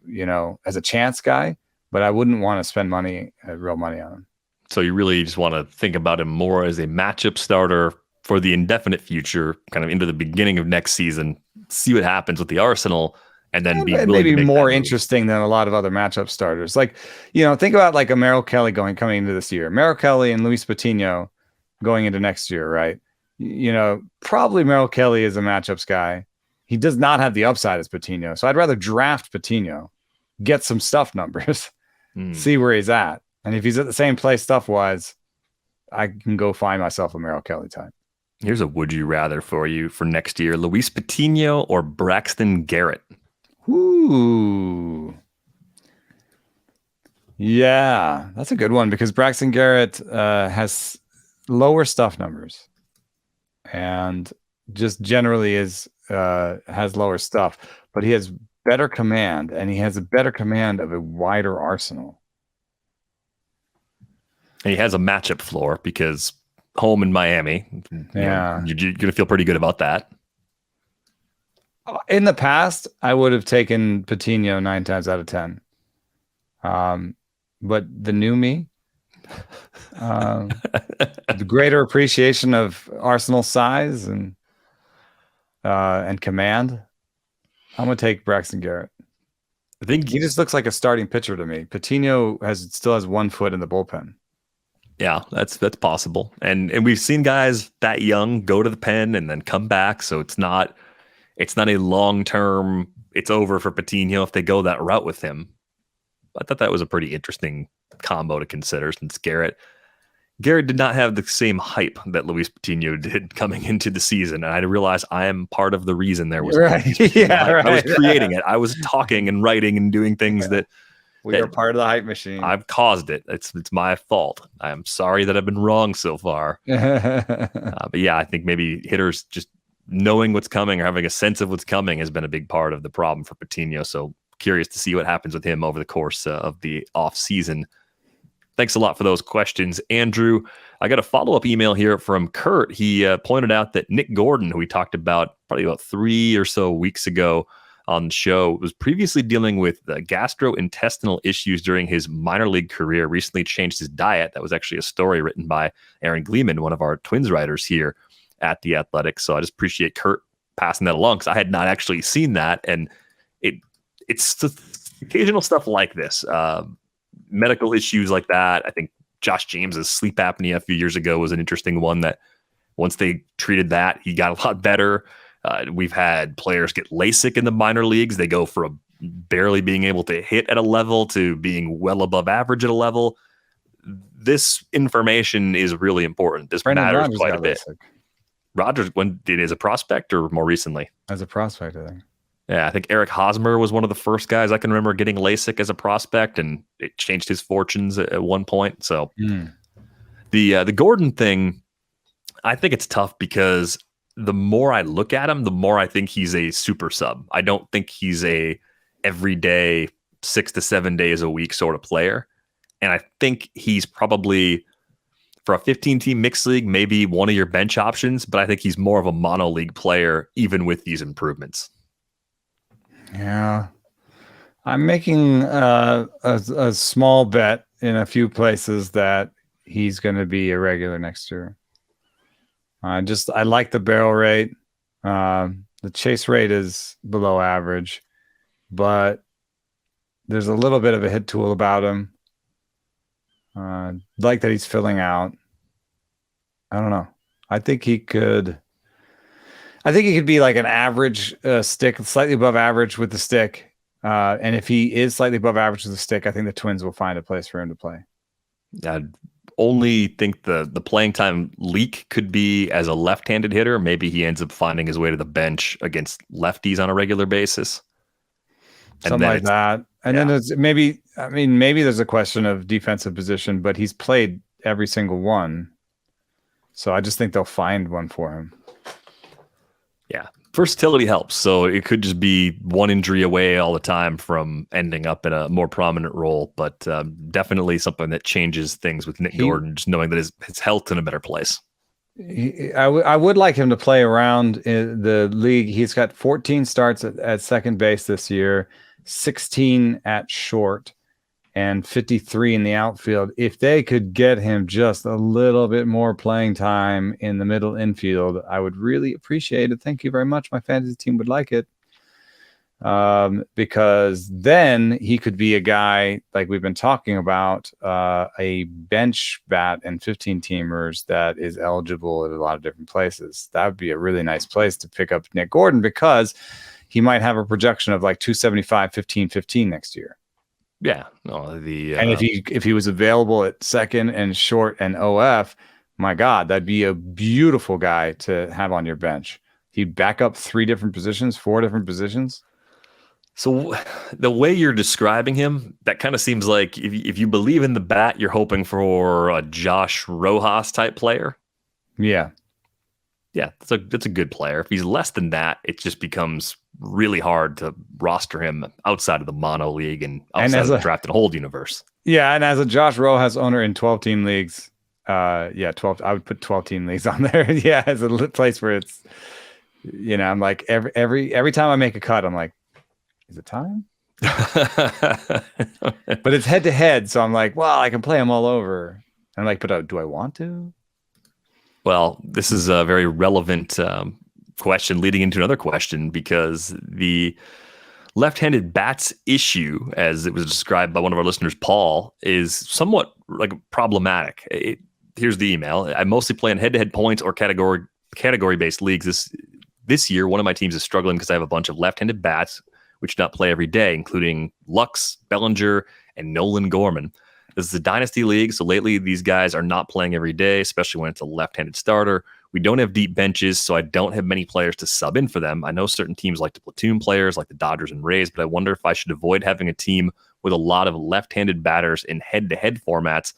chance guy, but I wouldn't want to spend real money on him. So you really just want to think about him more as a matchup starter for the indefinite future, kind of into the beginning of next season, see what happens with the arsenal, and then be maybe more interesting than a lot of other matchup starters. Like, think about like a Merrill Kelly coming into this year, Merrill Kelly and Luis Patiño going into next year, right? Probably Merrill Kelly is a matchups guy. He does not have the upside as Patiño. So I'd rather draft Patiño, get some stuff numbers, see where he's at. And if he's at the same place stuff-wise, I can go find myself a Merrill Kelly type. Here's a would you rather for you for next year. Luis Patiño or Braxton Garrett? Ooh. Yeah, that's a good one because Braxton Garrett has lower stuff numbers and just generally has lower stuff, but he has better command, and he has a better command of a wider arsenal. And he has a matchup floor because home in Miami. Yeah. You're going to feel pretty good about that. In the past, I would have taken Patiño 9 times out of 10. But the new me, the greater appreciation of Arsenal size and command, I'm going to take Braxton Garrett. I think he just looks like a starting pitcher to me. Patiño still has 1 foot in the bullpen. Yeah, that's possible. And we've seen guys that young go to the pen and then come back. So it's not a long-term, it's over for Patiño if they go that route with him. I thought that was a pretty interesting combo to consider since Garrett did not have the same hype that Luis Patiño did coming into the season. And I realized I am part of the reason there was. Right. Yeah, right. I was creating it. I was talking and writing and doing things that we are part of the hype machine. I've caused it. It's my fault. I am sorry that I've been wrong so far. But yeah, I think maybe hitters just knowing what's coming or having a sense of what's coming has been a big part of the problem for Patiño. So curious to see what happens with him over the course of the off season. Thanks a lot for those questions, Andrew. I got a follow-up email here from Kurt. He pointed out that Nick Gordon, who we talked about probably about 3 or so weeks ago on the show, was previously dealing with gastrointestinal issues during his minor league career, recently changed his diet. That was actually a story written by Aaron Gleeman, one of our Twins writers here at The Athletic. So I just appreciate Kurt passing that along because I had not actually seen that. And it's occasional stuff like this. Medical issues like that. I think Josh James's sleep apnea a few years ago was an interesting one that once they treated that, he got a lot better. We've had players get LASIK in the minor leagues. They go from barely being able to hit at a level to being well above average at a level. This information is really important. This matters quite a bit. LASIK. Rogers, when did as a prospect or more recently? As a prospect, I think. Yeah, I think Eric Hosmer was one of the first guys I can remember getting LASIK as a prospect, and it changed his fortunes at one point. So the Gordon thing, I think it's tough because the more I look at him, the more I think he's a super sub. I don't think he's a everyday 6 to 7 days a week sort of player. And I think he's probably, for a 15-team mixed league, maybe one of your bench options, but I think he's more of a mono league player, even with these improvements. Yeah. I'm making a small bet in a few places that he's going to be a regular next year. I like the barrel rate. The chase rate is below average, but there's a little bit of a hit tool about him. Like that he's filling out. I don't know. I think he could be like an average stick, slightly above average with the stick. And if he is slightly above average with the stick, I think the Twins will find a place for him to play. I only think the playing time leak could be as a left-handed hitter. Maybe he ends up finding his way to the bench against lefties on a regular basis. Something like that. And then there's maybe there's a question of defensive position, but he's played every single one. So I just think they'll find one for him. Yeah. Versatility helps. So it could just be one injury away all the time from ending up in a more prominent role, but definitely something that changes things with Nick Gordon, just knowing that his health's in a better place. I would like him to play around in the league. He's got 14 starts at second base this year, 16 at short, and 53 in the outfield. If they could get him just a little bit more playing time in the middle infield, I would really appreciate it. Thank you very much. My fantasy team would like it. Because then he could be a guy like we've been talking about, a bench bat and 15 teamers that is eligible at a lot of different places. That would be a really nice place to pick up Nick Gordon, because he might have a projection of like 275, 15, 15 next year. Yeah. No, and if he was available at second and short and OF, my God, that'd be a beautiful guy to have on your bench. He'd back up 4 different positions. So the way you're describing him, that kind of seems like if you believe in the bat, you're hoping for a Josh Rojas type player. Yeah. Yeah, that's a good player. If he's less than that, it just becomes really hard to roster him outside of the mono league and outside of the drafted hold universe. Yeah, and as a Josh Rojas owner in 12-team leagues, 12. I would put 12-team leagues on there. Yeah, as a place where it's, I'm like every time I make a cut, I'm like, is it time? But it's head to head, so I'm like, well, I can play them all over. And I'm like, but do I want to? Well, this is a very relevant question leading into another question, because the left-handed bats issue, as it was described by one of our listeners, Paul, is somewhat like problematic. Here's the email. I mostly play in head-to-head points or category-based leagues. This year, one of my teams is struggling because I have a bunch of left-handed bats which do not play every day, including Lux, Bellinger, and Nolan Gorman. This is a dynasty league, so lately these guys are not playing every day, especially when it's a left-handed starter. We don't have deep benches, so I don't have many players to sub in for them. I know certain teams like to platoon players, like the Dodgers and Rays, but I wonder if I should avoid having a team with a lot of left-handed batters in head-to-head formats.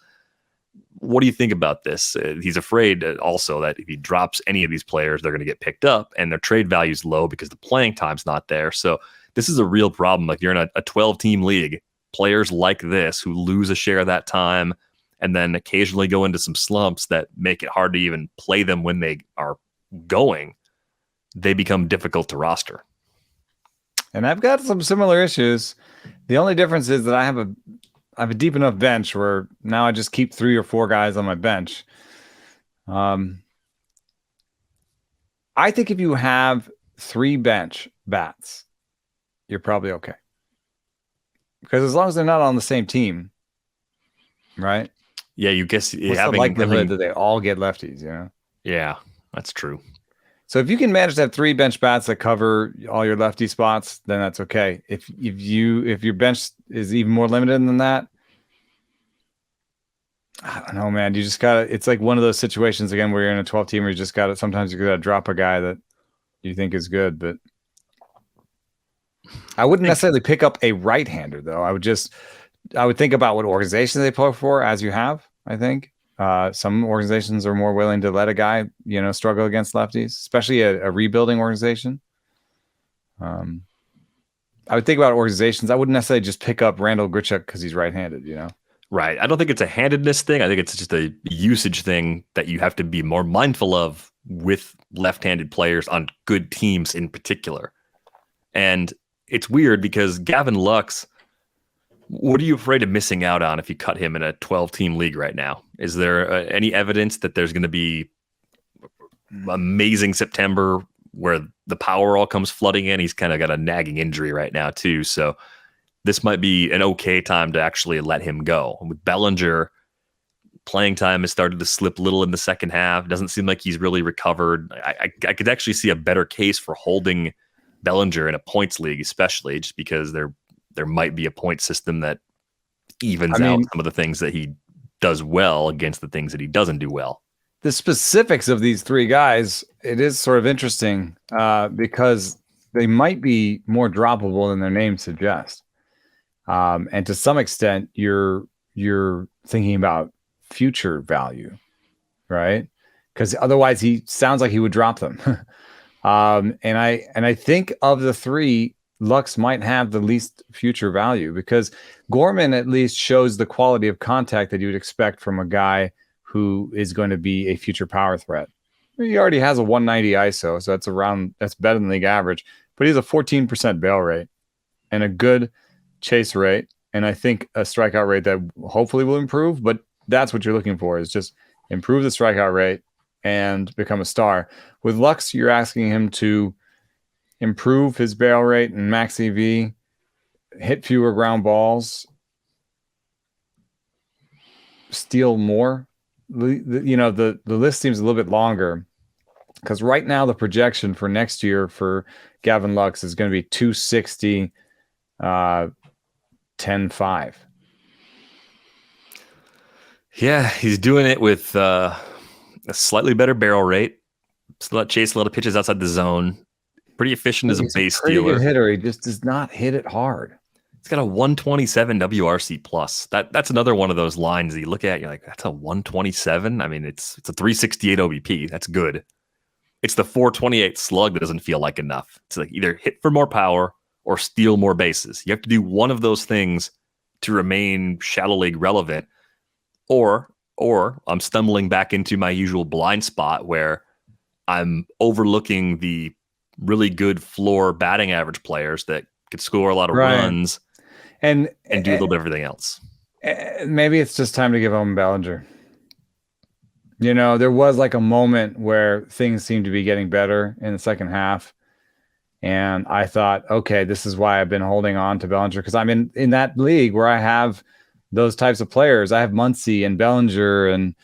What do you think about this? He's afraid also that if he drops any of these players, they're going to get picked up, and their trade value is low because the playing time's not there. So this is a real problem. Like, you're in a 12-team league, players like this who lose a share of that time and then occasionally go into some slumps that make it hard to even play them when they are going, they become difficult to roster. And I've got some similar issues. The only difference is that I have a deep enough bench where now I just keep 3 or 4 guys on my bench. I think if you have 3 bench bats, you're probably okay. Because as long as they're not on the same team, right? Yeah, you guess what's the likelihood that they all get lefties, Yeah, that's true. So if you can manage to have 3 bench bats that cover all your lefty spots, then that's okay. If your bench is even more limited than that, I don't know, man. You just gotta. It's like one of those situations again where you're in a 12-team where you just gotta. Sometimes you gotta drop a guy that you think is good, but I wouldn't necessarily pick up a right-hander though. I would think about what organizations they play for, as you have. I think some organizations are more willing to let a guy, struggle against lefties, especially a rebuilding organization. I would think about organizations. I wouldn't necessarily just pick up Randall Grichuk because he's right-handed, you know? Right. I don't think it's a handedness thing. I think it's just a usage thing that you have to be more mindful of with left-handed players on good teams in particular. And it's weird because Gavin Lux, what are you afraid of missing out on if you cut him in a 12-team league right now? Is there any evidence that there's going to be amazing September where the power all comes flooding in? He's kind of got a nagging injury right now too. So this might be an okay time to actually let him go. And with Bellinger, playing time has started to slip a little in the second half. It doesn't seem like he's really recovered. I could actually see a better case for holding Bellinger in a points league, especially just because there might be a point system that evens out some of the things that he does well against the things that he doesn't do well. The specifics of these three guys, it is sort of interesting because they might be more droppable than their names suggest. And to some extent, you're thinking about future value, right? Because otherwise he sounds like he would drop them. And I think of the three, Lux might have the least future value because Gorman at least shows the quality of contact that you would expect from a guy who is going to be a future power threat. He already has a 190 ISO, so that's better than league average, but he has a 14% bail rate and a good chase rate, and I think a strikeout rate that hopefully will improve, but that's what you're looking for, is just improve the strikeout rate and become a star. With Lux, you're asking him to improve his barrel rate and max EV, hit fewer ground balls, steal more. The list seems a little bit longer because right now the projection for next year for Gavin Lux is going to be 260, 10-5. Yeah, he's doing it with a slightly better barrel rate. Still chase a lot of pitches outside the zone. Pretty efficient as a base stealer. Good hitter. He just does not hit it hard. It's got a 127 WRC plus. That's another one of those lines that you look at, you're like, that's a 127. I mean, it's a 368 OBP. That's good. It's the 428 slug that doesn't feel like enough. It's like either hit for more power or steal more bases. You have to do one of those things to remain shallow league relevant. Or I'm stumbling back into my usual blind spot where I'm overlooking the really good floor batting average players that could score a lot of runs and do a little bit of everything else. Maybe it's just time to give him Bellinger. There was like a moment where things seemed to be getting better in the second half. And I thought, okay, this is why I've been holding on to Bellinger, because I'm in that league where I have those types of players. I have Muncy and Bellinger and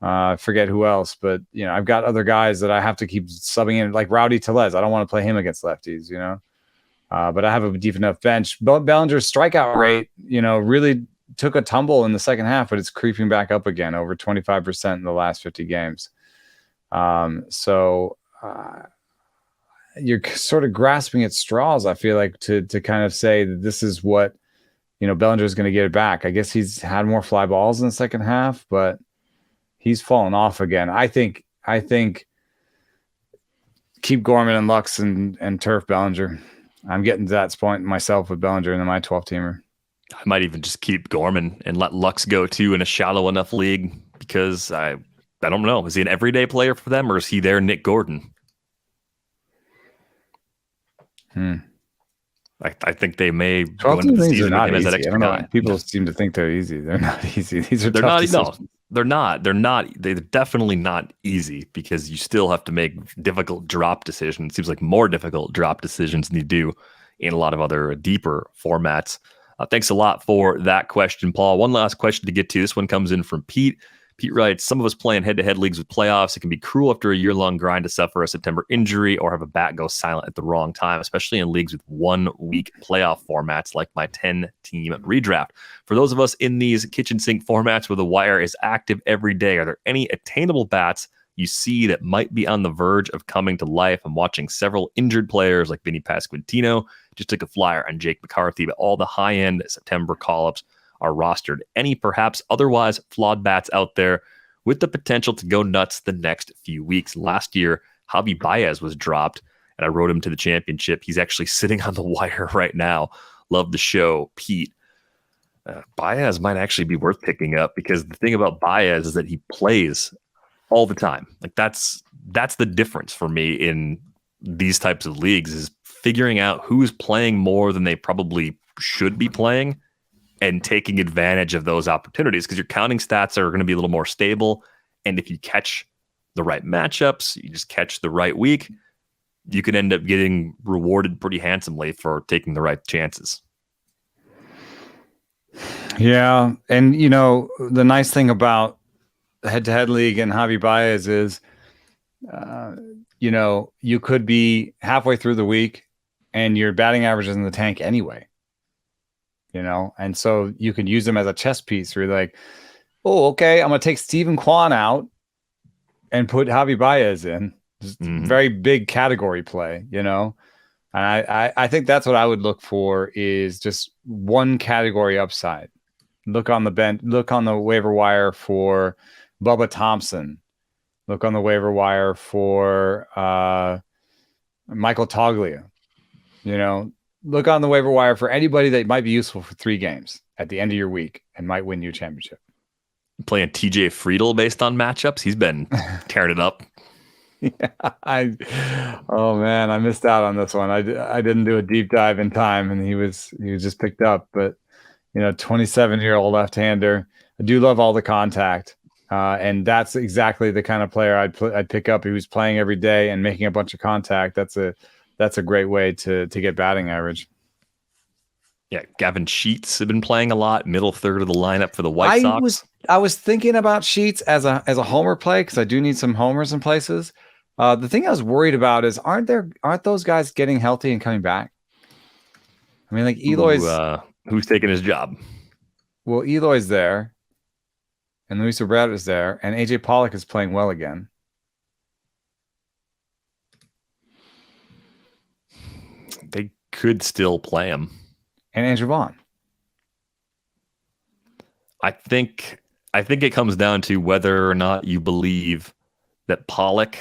I forget who else, but I've got other guys that I have to keep subbing in, like Rowdy Tellez. I don't want to play him against lefties, but I have a deep enough bench. Bellinger's strikeout rate, really took a tumble in the second half, but it's creeping back up again, over 25% in the last 50 games. You're sort of grasping at straws, I feel like, to kind of say that this is what, Bellinger is going to get it back. I guess he's had more fly balls in the second half, but he's fallen off again. I think keep Gorman and Lux and turf Bellinger. I'm getting to that point myself with Bellinger in my 12-teamer. I might even just keep Gorman and let Lux go too in a shallow enough league because I don't know. Is he an everyday player for them or is he their Nick Gordon? I think they may go into the season with him as that extra guy. People seem to think they're easy. They're not easy. They're not. No, they're not. They're definitely not easy because you still have to make difficult drop decisions. It seems like more difficult drop decisions than you do in a lot of other deeper formats. Thanks a lot for that question, Paul. One last question to get to. This one comes in from Pete. Pete writes, some of us playing head-to-head leagues with playoffs. It can be cruel after a year-long grind to suffer a September injury or have a bat go silent at the wrong time, especially in leagues with 1-week playoff formats like my 10-team redraft. For those of us in these kitchen sink formats where the wire is active every day, are there any attainable bats you see that might be on the verge of coming to life? I'm watching several injured players like Vinny Pasquantino, just took a flyer on Jake McCarthy, but all the high-end September call-ups are rostered. Any perhaps otherwise flawed bats out there with the potential to go nuts the next few weeks? Last year, Javi Baez was dropped, and I rode him to the championship. He's actually sitting on the wire right now. Love the show, Pete. Baez might actually be worth picking up, because the thing about Baez is that he plays all the time. Like that's the difference for me in these types of leagues, is figuring out who's playing more than they probably should be playing and taking advantage of those opportunities, because your counting stats are going to be a little more stable. And if you catch the right matchups, you just catch the right week, you can end up getting rewarded pretty handsomely for taking the right chances. Yeah. And, the nice thing about the head-to-head league and Javi Baez is, you could be halfway through the week and your batting average is in the tank anyway. And so you can use them as a chess piece where you're like, oh, okay, I'm going to take Stephen Kwan out and put Javi Baez in. Very big category play, And I think that's what I would look for, is just one category upside. Look on the bench, look on the waiver wire for Bubba Thompson. Look on the waiver wire for Michael Toglia. Look on the waiver wire for anybody that might be useful for 3 games at the end of your week and might win you a championship. Playing TJ Friedl based on matchups. He's been tearing it up. Yeah, oh man, I missed out on this one. I didn't do a deep dive in time, and he was just picked up. But 27-year-old left-hander. I do love all the contact, and that's exactly the kind of player I'd pick up. He was playing every day and making a bunch of contact. That's a great way to get batting average. Yeah, Gavin Sheets have been playing a lot, middle third of the lineup for the White Sox. I was thinking about Sheets as a homer play, because I do need some homers in places. The thing I was worried about is aren't those guys getting healthy and coming back? I mean, like Eloy's who's taking his job? Well, Eloy's there, and Luis Abreu is there, and AJ Pollock is playing well again. They could still play him. And Andrew Vaughn. I think it comes down to whether or not you believe that Pollock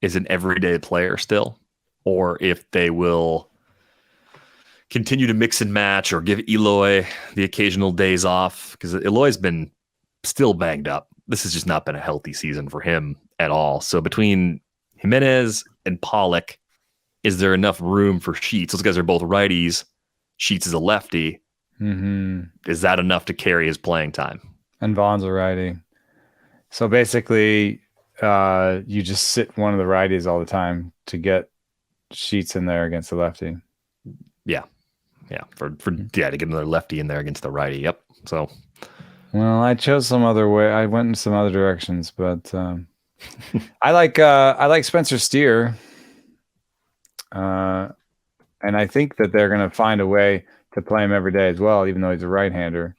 is an everyday player still, or if they will continue to mix and match or give Eloy the occasional days off, because Eloy's been still banged up. This has just not been a healthy season for him at all. So between Jimenez and Pollock, is there enough room for Sheets? Those guys are both righties. Sheets is a lefty. Mm-hmm. Is that enough to carry his playing time? And Vaughn's a righty. So basically, you just sit one of the righties all the time to get Sheets in there against the lefty. Yeah. To get another lefty in there against the righty. Yep. So, well, I chose some other way. I went in some other directions, but I like Spencer Steer. And I think that they're going to find a way to play him every day as well, even though he's a right-hander.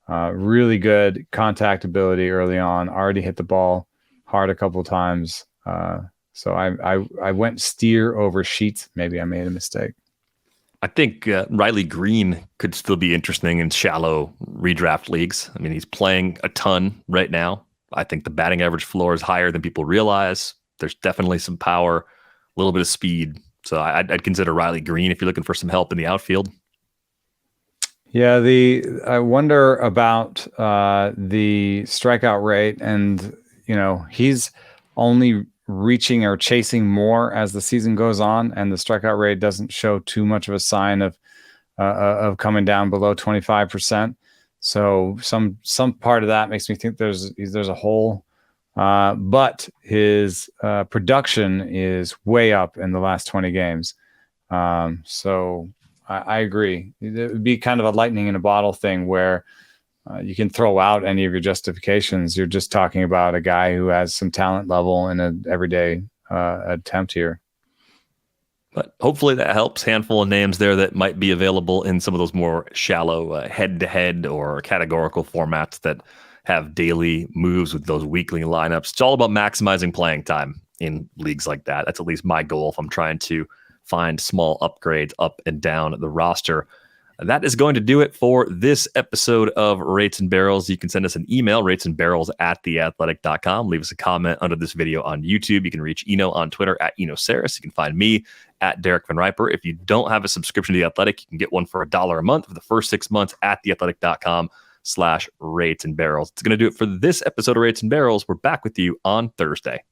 Really good contact ability early on. Already hit the ball hard a couple of times. So I went Steer over Sheets. Maybe I made a mistake. I think Riley Green could still be interesting in shallow redraft leagues. I mean, he's playing a ton right now. I think the batting average floor is higher than people realize. There's definitely some power, a little bit of speed. So I'd consider Riley Green if you're looking for some help in the outfield. Yeah, I wonder about the strikeout rate, and he's only reaching or chasing more as the season goes on, and the strikeout rate doesn't show too much of a sign of coming down below 25%. So some part of that makes me think there's a hole. But his production is way up in the last 20 games. So I agree. It would be kind of a lightning in a bottle thing where you can throw out any of your justifications. You're just talking about a guy who has some talent level in an everyday attempt here. But hopefully that helps. Handful of names there that might be available in some of those more shallow head-to-head or categorical formats that have daily moves with those weekly lineups. It's all about maximizing playing time in leagues like that. That's at least my goal if I'm trying to find small upgrades up and down the roster. That is going to do it for this episode of Rates and Barrels. You can send us an email, ratesandbarrels@theathletic.com. Leave us a comment under this video on YouTube. You can reach Eno on Twitter @EnoSaris. You can find me at Derek Van Riper. If you don't have a subscription to The Athletic, you can get one for $1 a month for the first 6 months at theathletic.com/rates and barrels. It's going to do it for this episode of Rates and Barrels. We're back with you on Thursday.